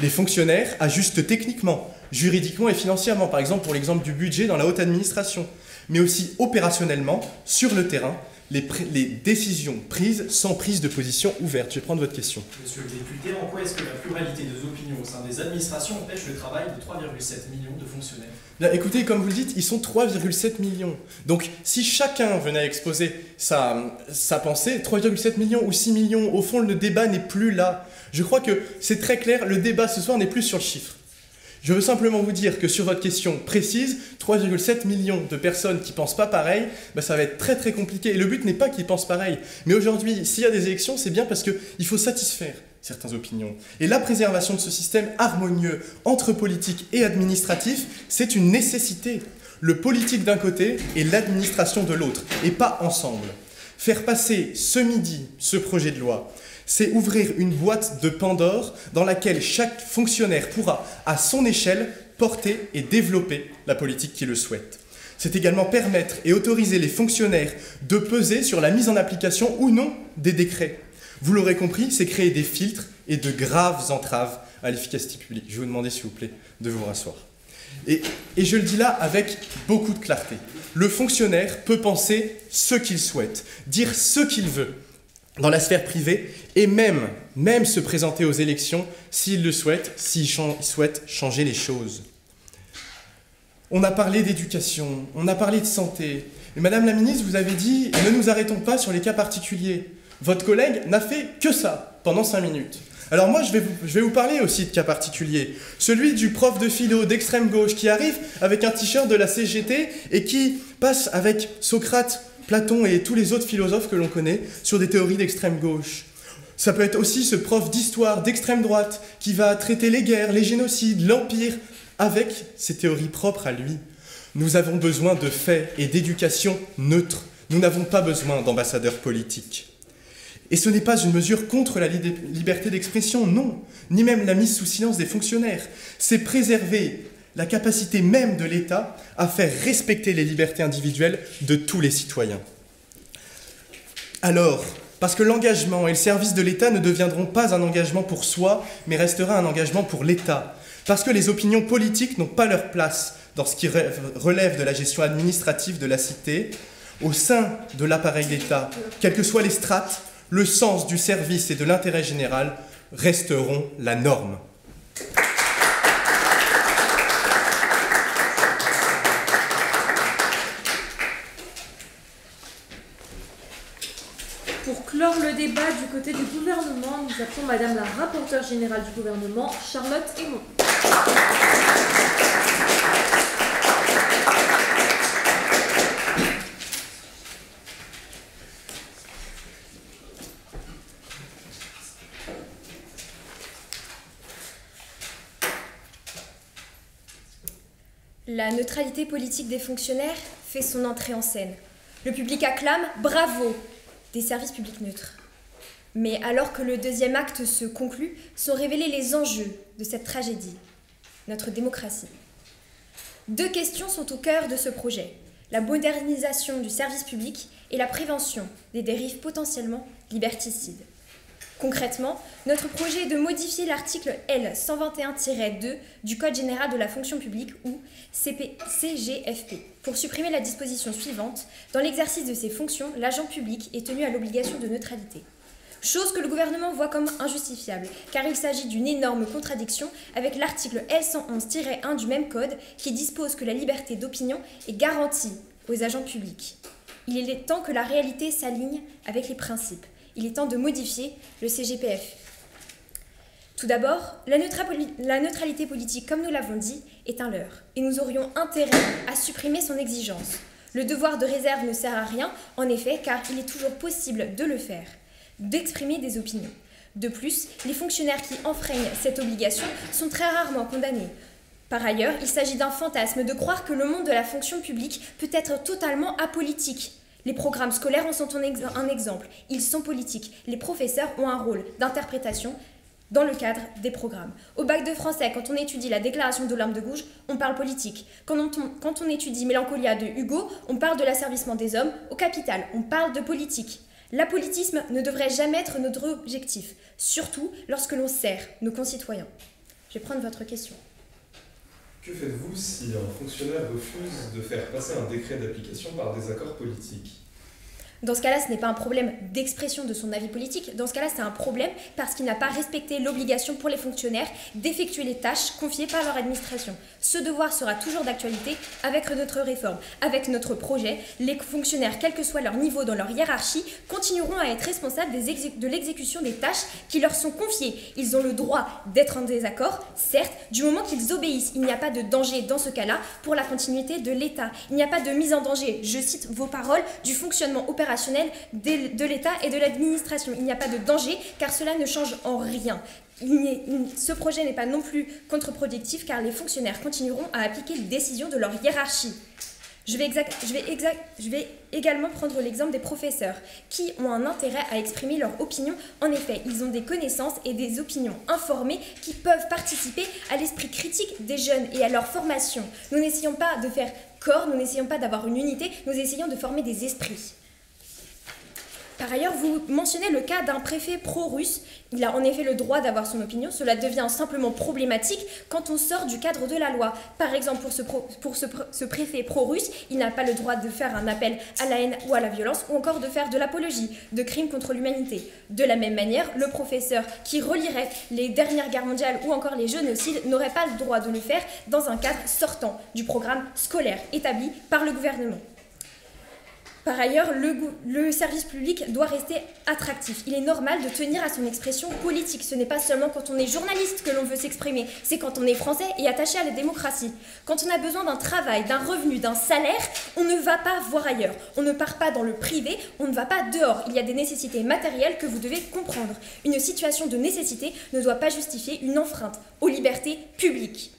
Les fonctionnaires ajustent techniquement, juridiquement et financièrement, par exemple pour l'exemple du budget dans la haute administration, mais aussi opérationnellement, sur le terrain, les décisions prises sans prise de position ouverte. Je vais prendre votre question. Monsieur le député, en quoi est-ce que la pluralité des opinions au sein des administrations empêche le travail de 3,7 millions de fonctionnaires ? Bien, écoutez, comme vous le dites, ils sont 3,7 millions. Donc, si chacun venait à exposer sa pensée, 3,7 millions ou 6 millions, au fond, le débat n'est plus là. Je crois que c'est très clair, le débat ce soir n'est plus sur le chiffre. Je veux simplement vous dire que sur votre question précise, 3,7 millions de personnes qui ne pensent pas pareil, ça va être très très compliqué. Et le but n'est pas qu'ils pensent pareil. Mais aujourd'hui, s'il y a des élections, c'est bien parce qu'il faut satisfaire certaines opinions. Et la préservation de ce système harmonieux entre politique et administratif, c'est une nécessité. Le politique d'un côté et l'administration de l'autre, et pas ensemble. Faire passer ce midi ce projet de loi, c'est ouvrir une boîte de Pandore dans laquelle chaque fonctionnaire pourra, à son échelle, porter et développer la politique qu'il le souhaite. C'est également permettre et autoriser les fonctionnaires de peser sur la mise en application ou non des décrets. Vous l'aurez compris, c'est créer des filtres et de graves entraves à l'efficacité publique. Je vais vous demander, s'il vous plaît, de vous rasseoir. Et je le dis là avec beaucoup de clarté. Le fonctionnaire peut penser ce qu'il souhaite, dire ce qu'il veut dans la sphère privée et même se présenter aux élections s'il le souhaite, s'il souhaite changer les choses. On a parlé d'éducation, on a parlé de santé. Et Madame la Ministre, vous avez dit « Ne nous arrêtons pas sur les cas particuliers ». Votre collègue n'a fait que ça pendant 5 minutes. Alors moi, je vais vous parler aussi de cas particuliers. Celui du prof de philo d'extrême gauche qui arrive avec un t-shirt de la CGT et qui passe avec Socrate, Platon et tous les autres philosophes que l'on connaît sur des théories d'extrême gauche. Ça peut être aussi ce prof d'histoire d'extrême droite qui va traiter les guerres, les génocides, l'Empire, avec ses théories propres à lui. Nous avons besoin de faits et d'éducation neutre. Nous n'avons pas besoin d'ambassadeurs politiques. Et ce n'est pas une mesure contre la liberté d'expression, non, ni même la mise sous silence des fonctionnaires. C'est préserver la capacité même de l'État à faire respecter les libertés individuelles de tous les citoyens. Alors, parce que l'engagement et le service de l'État ne deviendront pas un engagement pour soi, mais restera un engagement pour l'État. Parce que les opinions politiques n'ont pas leur place dans ce qui relève de la gestion administrative de la cité, au sein de l'appareil d'État, quelles que soient les strates, le sens du service et de l'intérêt général resteront la norme. Pour clore le débat du côté du gouvernement, nous appelons Madame la rapporteure générale du gouvernement, Charlotte Hémon. La neutralité politique des fonctionnaires fait son entrée en scène. Le public acclame « Bravo !» des services publics neutres. Mais alors que le deuxième acte se conclut, sont révélés les enjeux de cette tragédie, notre démocratie. 2 questions sont au cœur de ce projet, la modernisation du service public et la prévention des dérives potentiellement liberticides. Concrètement, notre projet est de modifier l'article L121-2 du Code général de la fonction publique, ou CGFP, pour supprimer la disposition suivante. Dans l'exercice de ses fonctions, l'agent public est tenu à l'obligation de neutralité. Chose que le gouvernement voit comme injustifiable, car il s'agit d'une énorme contradiction avec l'article L111-1 du même code qui dispose que la liberté d'opinion est garantie aux agents publics. Il est temps que la réalité s'aligne avec les principes. Il est temps de modifier le CGPF. Tout d'abord, la neutralité politique, comme nous l'avons dit, est un leurre, et nous aurions intérêt à supprimer son exigence. Le devoir de réserve ne sert à rien, en effet, car il est toujours possible de le faire, d'exprimer des opinions. De plus, les fonctionnaires qui enfreignent cette obligation sont très rarement condamnés. Par ailleurs, il s'agit d'un fantasme de croire que le monde de la fonction publique peut être totalement apolitique. Les programmes scolaires en sont un exemple. Ils sont politiques. Les professeurs ont un rôle d'interprétation dans le cadre des programmes. Au bac de français, quand on étudie la déclaration d'Olympe de Gouges, on parle politique. Quand on étudie Mélancolia de Hugo, on parle de l'asservissement des hommes. Au Capital, on parle de politique. L'apolitisme ne devrait jamais être notre objectif, surtout lorsque l'on sert nos concitoyens. Je vais prendre votre question. Que faites-vous si un fonctionnaire refuse de faire passer un décret d'application par des accords politiques ? Dans ce cas-là, ce n'est pas un problème d'expression de son avis politique. Dans ce cas-là, c'est un problème parce qu'il n'a pas respecté l'obligation pour les fonctionnaires d'effectuer les tâches confiées par leur administration. Ce devoir sera toujours d'actualité avec notre réforme. Avec notre projet, les fonctionnaires, quel que soit leur niveau dans leur hiérarchie, continueront à être responsables de l'exécution des tâches qui leur sont confiées. Ils ont le droit d'être en désaccord, certes, du moment qu'ils obéissent. Il n'y a pas de danger dans ce cas-là pour la continuité de l'État. Il n'y a pas de mise en danger, je cite vos paroles, du fonctionnement opérationnel de l'État et de l'administration. Il n'y a pas de danger car cela ne change en rien. Ce projet n'est pas non plus contre-productif car les fonctionnaires continueront à appliquer les décisions de leur hiérarchie. Je vais également prendre l'exemple des professeurs qui ont un intérêt à exprimer leur opinion. En effet, ils ont des connaissances et des opinions informées qui peuvent participer à l'esprit critique des jeunes et à leur formation. Nous n'essayons pas de faire corps, nous n'essayons pas d'avoir une unité, nous essayons de former des esprits. Par ailleurs, vous mentionnez le cas d'un préfet pro-russe. Il a en effet le droit d'avoir son opinion. Cela devient simplement problématique quand on sort du cadre de la loi. Par exemple, pour ce préfet pro-russe, il n'a pas le droit de faire un appel à la haine ou à la violence, ou encore de faire de l'apologie de crimes contre l'humanité. De la même manière, le professeur qui relirait les dernières guerres mondiales ou encore les génocides n'aurait pas le droit de le faire dans un cadre sortant du programme scolaire établi par le gouvernement. Par ailleurs, le service public doit rester attractif. Il est normal de tenir à son expression politique. Ce n'est pas seulement quand on est journaliste que l'on veut s'exprimer, c'est quand on est français et attaché à la démocratie. Quand on a besoin d'un travail, d'un revenu, d'un salaire, on ne va pas voir ailleurs. On ne part pas dans le privé, on ne va pas dehors. Il y a des nécessités matérielles que vous devez comprendre. Une situation de nécessité ne doit pas justifier une enfreinte aux libertés publiques.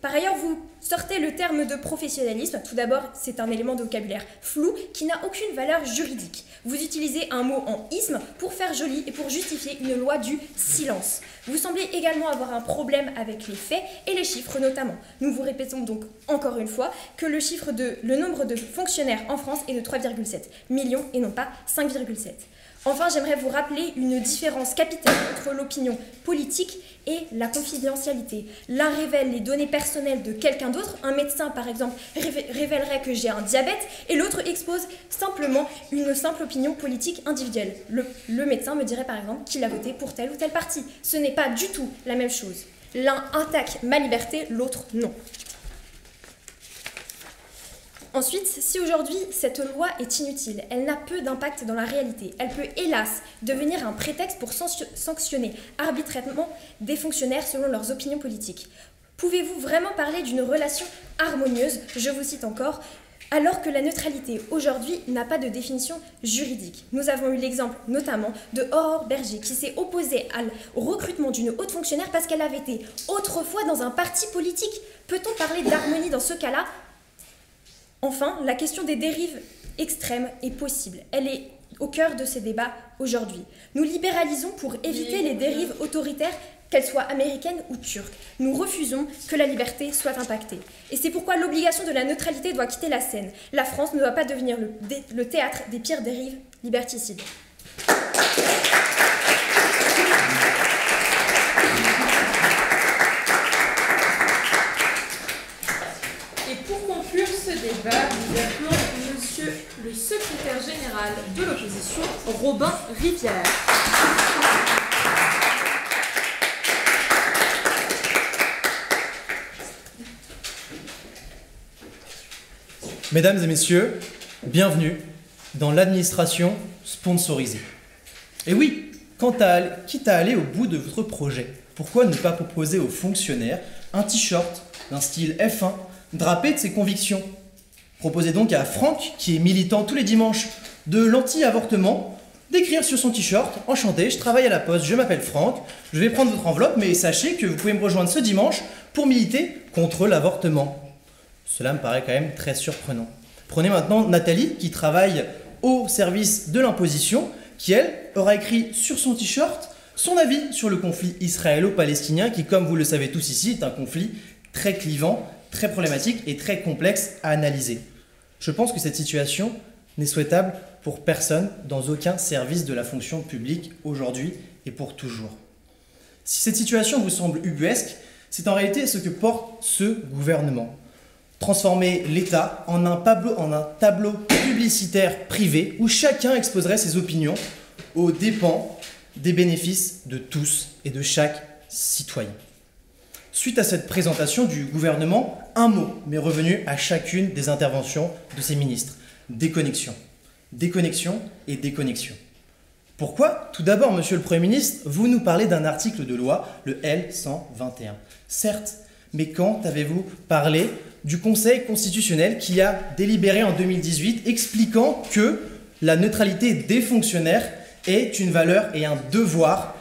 Par ailleurs, vous sortez le terme de professionnalisme. Tout d'abord, c'est un élément de vocabulaire flou qui n'a aucune valeur juridique. Vous utilisez un mot en isme pour faire joli et pour justifier une loi du silence. Vous semblez également avoir un problème avec les faits et les chiffres notamment. Nous vous répétons donc encore une fois que le nombre de fonctionnaires en France est de 3,7 millions et non pas 5,7. Enfin, j'aimerais vous rappeler une différence capitale entre l'opinion politique et la confidentialité. L'un révèle les données personnelles de quelqu'un d'autre, un médecin par exemple révélerait que j'ai un diabète, et l'autre expose simplement une simple opinion politique individuelle. Le médecin me dirait par exemple qu'il a voté pour tel ou tel parti. Ce n'est pas du tout la même chose. L'un attaque ma liberté, l'autre non. Ensuite, si aujourd'hui cette loi est inutile, elle n'a peu d'impact dans la réalité, elle peut hélas devenir un prétexte pour sanctionner arbitrairement des fonctionnaires selon leurs opinions politiques. Pouvez-vous vraiment parler d'une relation harmonieuse, je vous cite encore, alors que la neutralité aujourd'hui n'a pas de définition juridique? Nous avons eu l'exemple notamment de Aurore Berger qui s'est opposée au recrutement d'une haute fonctionnaire parce qu'elle avait été autrefois dans un parti politique. Peut-on parler d'harmonie dans ce cas-là? Enfin, la question des dérives extrêmes est possible. Elle est au cœur de ces débats aujourd'hui. Nous libéralisons pour éviter les dérives autoritaires, qu'elles soient américaines ou turques. Nous refusons que la liberté soit impactée. Et c'est pourquoi l'obligation de la neutralité doit quitter la scène. La France ne doit pas devenir le théâtre des pires dérives liberticides. Débat, nous appelons Monsieur le secrétaire général de l'opposition, Robin Rivière. Mesdames et messieurs, bienvenue dans l'administration sponsorisée. Et oui, quitte à aller au bout de votre projet, pourquoi ne pas proposer aux fonctionnaires un t-shirt d'un style F1 drapé de ses convictions? Proposez donc à Franck, qui est militant tous les dimanches de l'anti-avortement, d'écrire sur son t-shirt « Enchanté, je travaille à la poste, je m'appelle Franck, je vais prendre votre enveloppe, mais sachez que vous pouvez me rejoindre ce dimanche pour militer contre l'avortement. » Cela me paraît quand même très surprenant. Prenez maintenant Nathalie, qui travaille au service de l'imposition, qui elle aura écrit sur son t-shirt son avis sur le conflit israélo-palestinien, qui comme vous le savez tous ici est un conflit très clivant, très problématique et très complexe à analyser. Je pense que cette situation n'est souhaitable pour personne dans aucun service de la fonction publique aujourd'hui et pour toujours. Si cette situation vous semble ubuesque, c'est en réalité ce que porte ce gouvernement. Transformer l'État en un tableau publicitaire privé où chacun exposerait ses opinions aux dépens des bénéfices de tous et de chaque citoyen. Suite à cette présentation du gouvernement, un mot m'est revenu à chacune des interventions de ces ministres. Déconnexion. Déconnexion et déconnexion. Pourquoi? Tout d'abord, monsieur le Premier ministre, vous nous parlez d'un article de loi, le L121. Certes, mais quand avez-vous parlé du Conseil constitutionnel qui a délibéré en 2018 expliquant que la neutralité des fonctionnaires est une valeur et un devoir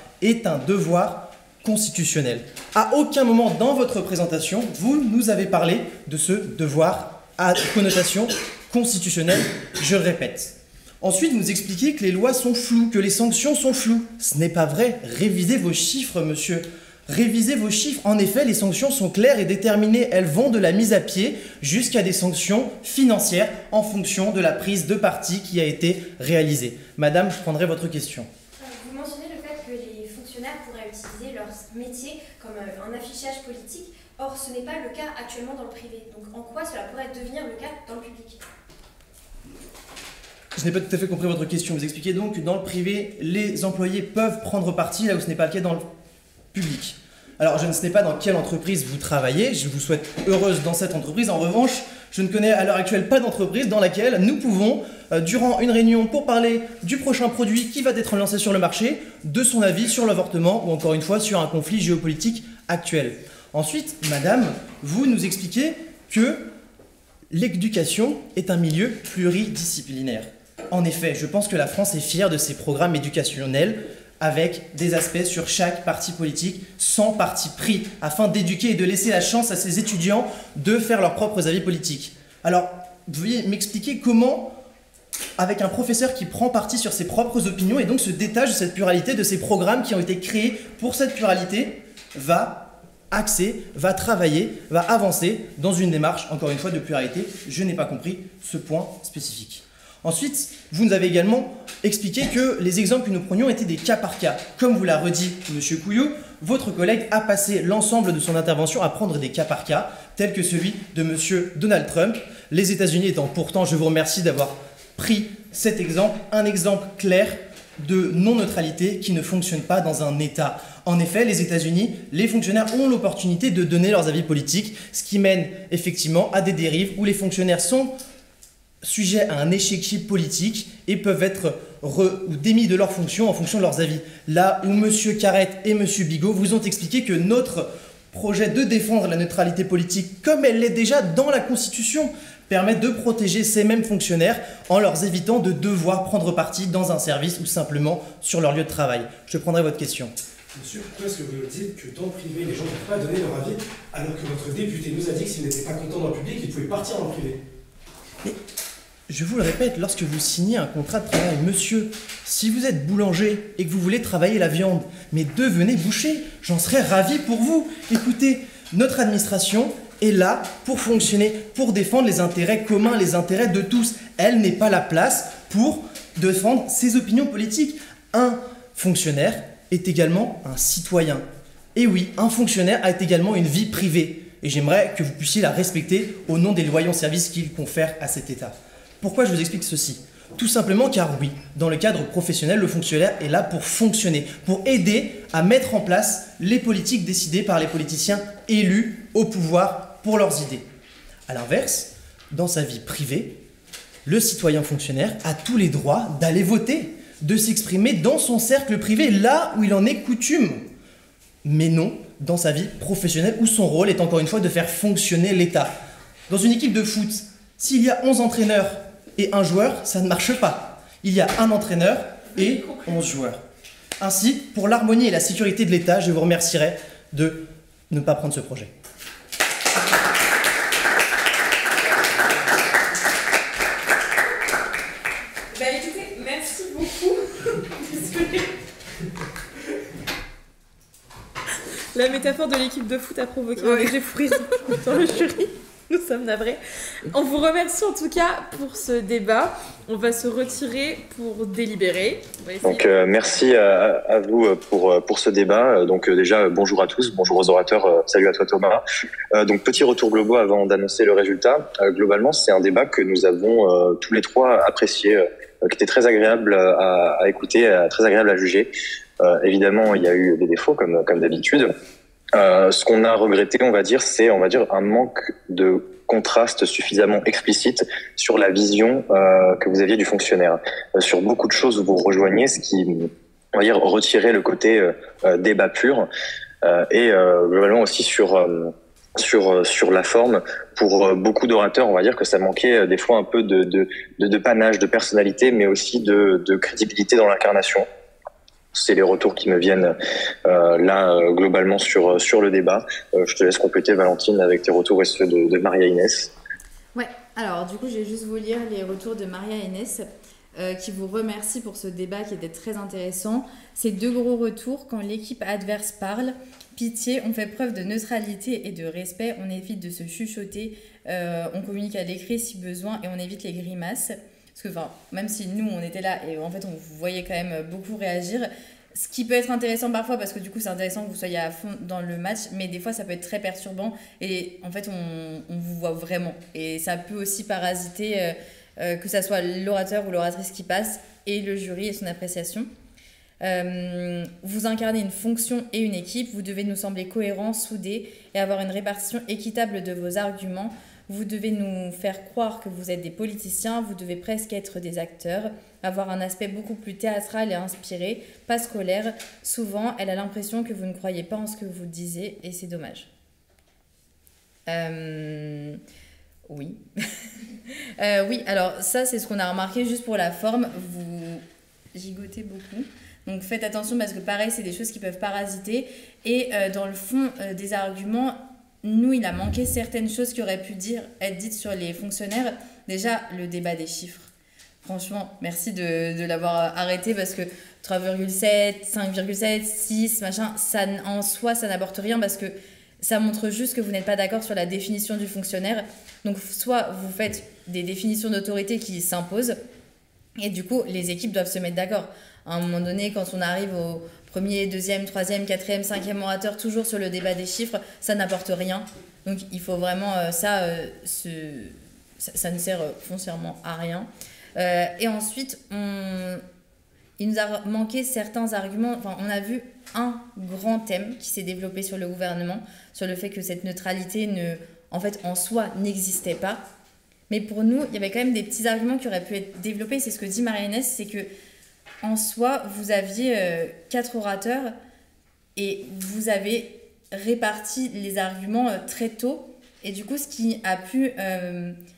constitutionnel. À aucun moment dans votre présentation, vous nous avez parlé de ce devoir à connotation constitutionnelle, je le répète. Ensuite, vous expliquez que les lois sont floues, que les sanctions sont floues. Ce n'est pas vrai. Révisez vos chiffres, monsieur Révisez vos chiffres. En effet, les sanctions sont claires et déterminées. Elles vont de la mise à pied jusqu'à des sanctions financières en fonction de la prise de parti qui a été réalisée. Madame, je prendrai votre question. Vous mentionnez le fait que les fonctionnaires pourraient utiliser leur métier comme un affichage politique. Or, ce n'est pas le cas actuellement dans le privé. Donc, en quoi cela pourrait devenir le cas dans le public? Je n'ai pas tout à fait compris votre question. Vous expliquez donc que dans le privé, les employés peuvent prendre parti là où ce n'est pas le cas dans le public. Alors, je ne sais pas dans quelle entreprise vous travaillez. Je vous souhaite heureuse dans cette entreprise. En revanche, je ne connais à l'heure actuelle pas d'entreprise dans laquelle nous pouvons, durant une réunion pour parler du prochain produit qui va être lancé sur le marché, de son avis sur l'avortement ou encore une fois sur un conflit géopolitique actuel. Ensuite, madame, vous nous expliquez que l'éducation est un milieu pluridisciplinaire. En effet, je pense que la France est fière de ses programmes éducationnels avec des aspects sur chaque parti politique, sans parti pris, afin d'éduquer et de laisser la chance à ses étudiants de faire leurs propres avis politiques. Alors, vous veuillez m'expliquer comment, avec un professeur qui prend parti sur ses propres opinions et donc se détache de cette pluralité, de ces programmes qui ont été créés pour cette pluralité, va axer, va travailler, va avancer dans une démarche, encore une fois, de pluralité. Je n'ai pas compris ce point spécifique. Ensuite, vous nous avez également expliqué que les exemples que nous prenions étaient des cas par cas. Comme vous l'a redit M. Couillot, votre collègue a passé l'ensemble de son intervention à prendre des cas par cas, tels que celui de M. Donald Trump, les États-Unis étant pourtant, je vous remercie d'avoir pris cet exemple, un exemple clair de non-neutralité qui ne fonctionne pas dans un État. En effet, les États-Unis, les fonctionnaires ont l'opportunité de donner leurs avis politiques, ce qui mène effectivement à des dérives où les fonctionnaires sont sujets à un échiquier politique et peuvent être ou démis de leurs fonctions en fonction de leurs avis. Là où M. Carrette et M. Bigot vous ont expliqué que notre projet de défendre la neutralité politique, comme elle l'est déjà dans la Constitution, permet de protéger ces mêmes fonctionnaires en leur évitant de devoir prendre parti dans un service ou simplement sur leur lieu de travail. Je prendrai votre question. Monsieur, pourquoi est-ce que vous nous dites que dans le privé, les gens ne peuvent pas donner leur avis, alors que votre député nous a dit que s'il n'était pas content dans le public, il pouvait partir dans le privé? Mais je vous le répète, lorsque vous signez un contrat de travail, monsieur, si vous êtes boulanger et que vous voulez travailler la viande, mais devenez boucher, j'en serais ravi pour vous. Écoutez, notre administration est là pour fonctionner, pour défendre les intérêts communs, les intérêts de tous. Elle n'est pas la place pour défendre ses opinions politiques. Un fonctionnaire est également un citoyen. Et oui, un fonctionnaire a également une vie privée. Et j'aimerais que vous puissiez la respecter au nom des loyaux services qu'il confère à cet État. Pourquoi je vous explique ceci? Tout simplement car oui, dans le cadre professionnel, le fonctionnaire est là pour fonctionner, pour aider à mettre en place les politiques décidées par les politiciens élus au pouvoir pour leurs idées. A l'inverse, dans sa vie privée, le citoyen fonctionnaire a tous les droits d'aller voter, de s'exprimer dans son cercle privé, là où il en est coutume. Mais non dans sa vie professionnelle, où son rôle est encore une fois de faire fonctionner l'État. Dans une équipe de foot, s'il y a 11 entraîneurs et un joueur, ça ne marche pas. Il y a un entraîneur et 11 joueurs. Ainsi, pour l'harmonie et la sécurité de l'État, je vous remercierai de ne pas prendre ce projet. Bah écoutez, merci beaucoup. Désolée. La métaphore de l'équipe de foot a provoqué un léger fou rire dans le jury. Nous sommes navrés. On vous remercie en tout cas pour ce débat. On va se retirer pour délibérer. Donc merci à vous pour ce débat. Donc déjà bonjour à tous, bonjour aux orateurs, salut à toi Thomas. Donc petit retour global avant d'annoncer le résultat. Globalement c'est un débat que nous avons tous les trois apprécié, qui était très agréable à écouter, très agréable à juger. Évidemment il y a eu des défauts comme d'habitude. Ce qu'on a regretté, on va dire, c'est un manque de contraste suffisamment explicite sur la vision que vous aviez du fonctionnaire. Sur beaucoup de choses, vous rejoignez, ce qui, on va dire, retirait le côté débat pur, et globalement aussi sur la forme. Pour beaucoup d'orateurs, on va dire que ça manquait des fois un peu de panache, de personnalité, mais aussi de crédibilité dans l'incarnation. C'est les retours qui me viennent là globalement sur le débat. Je te laisse compléter Valentine avec tes retours et ceux de Maria-Inès. Ouais, alors du coup je vais juste vous lire les retours de Maria-Inès qui vous remercie pour ce débat qui était très intéressant. Ces deux gros retours, quand l'équipe adverse parle, pitié, on fait preuve de neutralité et de respect, on évite de se chuchoter, on communique à l'écrit si besoin et on évite les grimaces. Parce que même si nous on était là et en fait on vous voyait quand même beaucoup réagir, ce qui peut être intéressant parfois parce que du coup c'est intéressant que vous soyez à fond dans le match, mais des fois ça peut être très perturbant et en fait on vous voit vraiment et ça peut aussi parasiter que ça soit l'orateur ou l'oratrice qui passe et le jury et son appréciation. Vous incarnez une fonction et une équipe, vous devez nous sembler cohérents, soudés et avoir une répartition équitable de vos arguments. Vous devez nous faire croire que vous êtes des politiciens, vous devez presque être des acteurs, avoir un aspect beaucoup plus théâtral et inspiré, pas scolaire. Souvent, elle a l'impression que vous ne croyez pas en ce que vous disiez et c'est dommage. Oui. Oui, alors ça, c'est ce qu'on a remarqué juste pour la forme. Vous gigotez beaucoup. Donc faites attention parce que pareil, c'est des choses qui peuvent parasiter. Et dans le fond des arguments, nous, il a manqué certaines choses qui auraient pu être dites sur les fonctionnaires. Déjà, le débat des chiffres. Franchement, merci de l'avoir arrêté parce que 3,7, 5,7, 6, machin, ça, en soi, ça n'apporte rien parce que ça montre juste que vous n'êtes pas d'accord sur la définition du fonctionnaire. Donc, soit vous faites des définitions d'autorité qui s'imposent et du coup, les équipes doivent se mettre d'accord. À un moment donné, quand on arrive au premier, deuxième, troisième, quatrième, cinquième orateur, toujours sur le débat des chiffres, ça n'apporte rien. Donc il faut vraiment ça ne sert foncièrement à rien. Et ensuite, il nous a manqué certains arguments. Enfin, on a vu un grand thème qui s'est développé sur le gouvernement, sur le fait que cette neutralité en fait, en soi, n'existait pas. Mais pour nous, il y avait quand même des petits arguments qui auraient pu être développés. C'est ce que dit Marie-Agnès, c'est que en soi, vous aviez 4 orateurs et vous avez réparti les arguments très tôt. Et du coup, ce qui a pu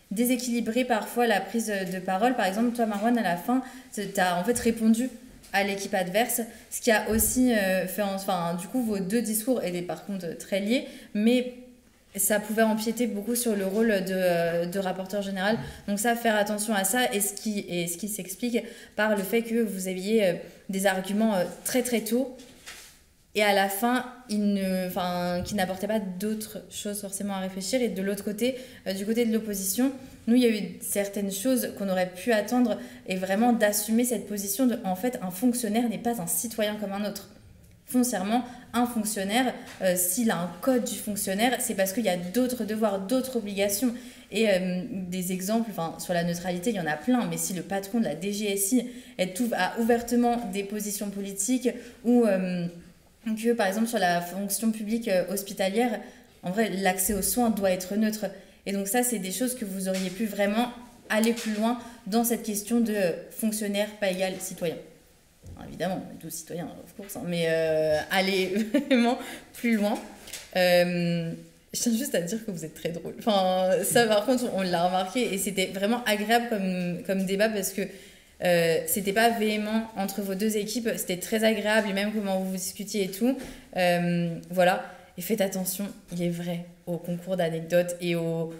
déséquilibrer parfois la prise de parole. Par exemple, toi, Marwan, à la fin, tu as en fait répondu à l'équipe adverse, ce qui a aussi fait... Enfin, du coup, vos deux discours étaient par contre très liés, mais ça pouvait empiéter beaucoup sur le rôle de rapporteur général. Donc ça, faire attention à ça, et ce qui s'explique par le fait que vous aviez des arguments très très tôt, et à la fin, qui n'apportaient pas d'autres choses forcément à réfléchir. Et de l'autre côté, du côté de l'opposition, nous, il y a eu certaines choses qu'on aurait pu attendre, et vraiment d'assumer cette position de, en fait, un fonctionnaire n'est pas un citoyen comme un autre. Foncièrement, un fonctionnaire, s'il a un code du fonctionnaire, c'est parce qu'il y a d'autres devoirs, d'autres obligations. Et des exemples, sur la neutralité, il y en a plein, mais si le patron de la DGSI a ouvertement des positions politiques ou que, par exemple, sur la fonction publique hospitalière, en vrai, l'accès aux soins doit être neutre. Et donc ça, c'est des choses que vous auriez pu vraiment aller plus loin dans cette question de fonctionnaire pas égal citoyen. Alors, évidemment, on est tous citoyens, of course, mais aller vraiment plus loin. Je tiens juste à dire que vous êtes très drôle. Ça, par contre, on l'a remarqué et c'était vraiment agréable comme débat parce que c'était pas véhément entre vos deux équipes, c'était très agréable et même comment vous discutiez et tout. Voilà. Et faites attention, il est vrai, au concours d'anecdotes et au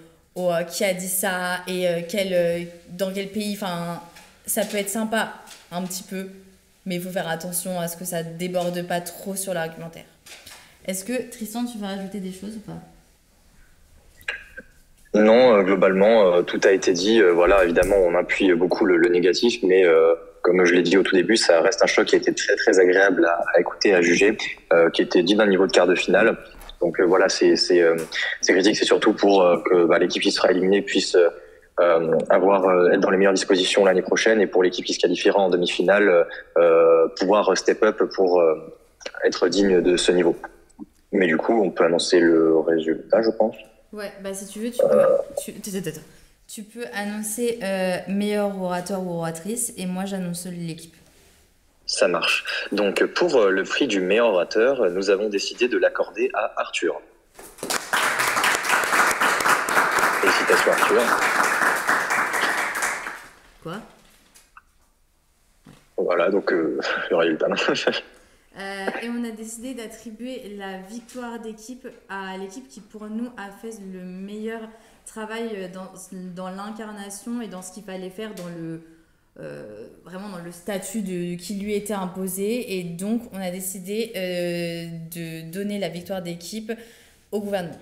qui a dit ça et dans quel pays. Ça peut être sympa un petit peu, mais il faut faire attention à ce que ça déborde pas trop sur l'argumentaire. Est-ce que, Tristan, tu veux rajouter des choses ou pas ? Non, globalement, tout a été dit. Voilà, évidemment, on appuie beaucoup le négatif, mais comme je l'ai dit au tout début, ça reste un choc qui a été très très agréable à écouter, à juger, qui était dit d'un niveau de quart de finale. Donc voilà, ces critiques, c'est surtout pour que l'équipe qui sera éliminée puisse être dans les meilleures dispositions l'année prochaine, et pour l'équipe qui se qualifiera en demi-finale, pouvoir step up pour être digne de ce niveau. Mais du coup, on peut annoncer le résultat, je pense. Ouais, si tu veux, tu peux annoncer meilleur orateur ou oratrice, et moi j'annonce l'équipe. Ça marche. Donc pour le prix du meilleur orateur, nous avons décidé de l'accorder à Arthur. Félicitations Arthur. Quoi ? Voilà, donc le résultat. Et on a décidé d'attribuer la victoire d'équipe à l'équipe qui, pour nous, a fait le meilleur travail dans l'incarnation et dans ce qu'il fallait faire dans vraiment dans le statut qui lui était imposé. Et donc, on a décidé de donner la victoire d'équipe au gouvernement.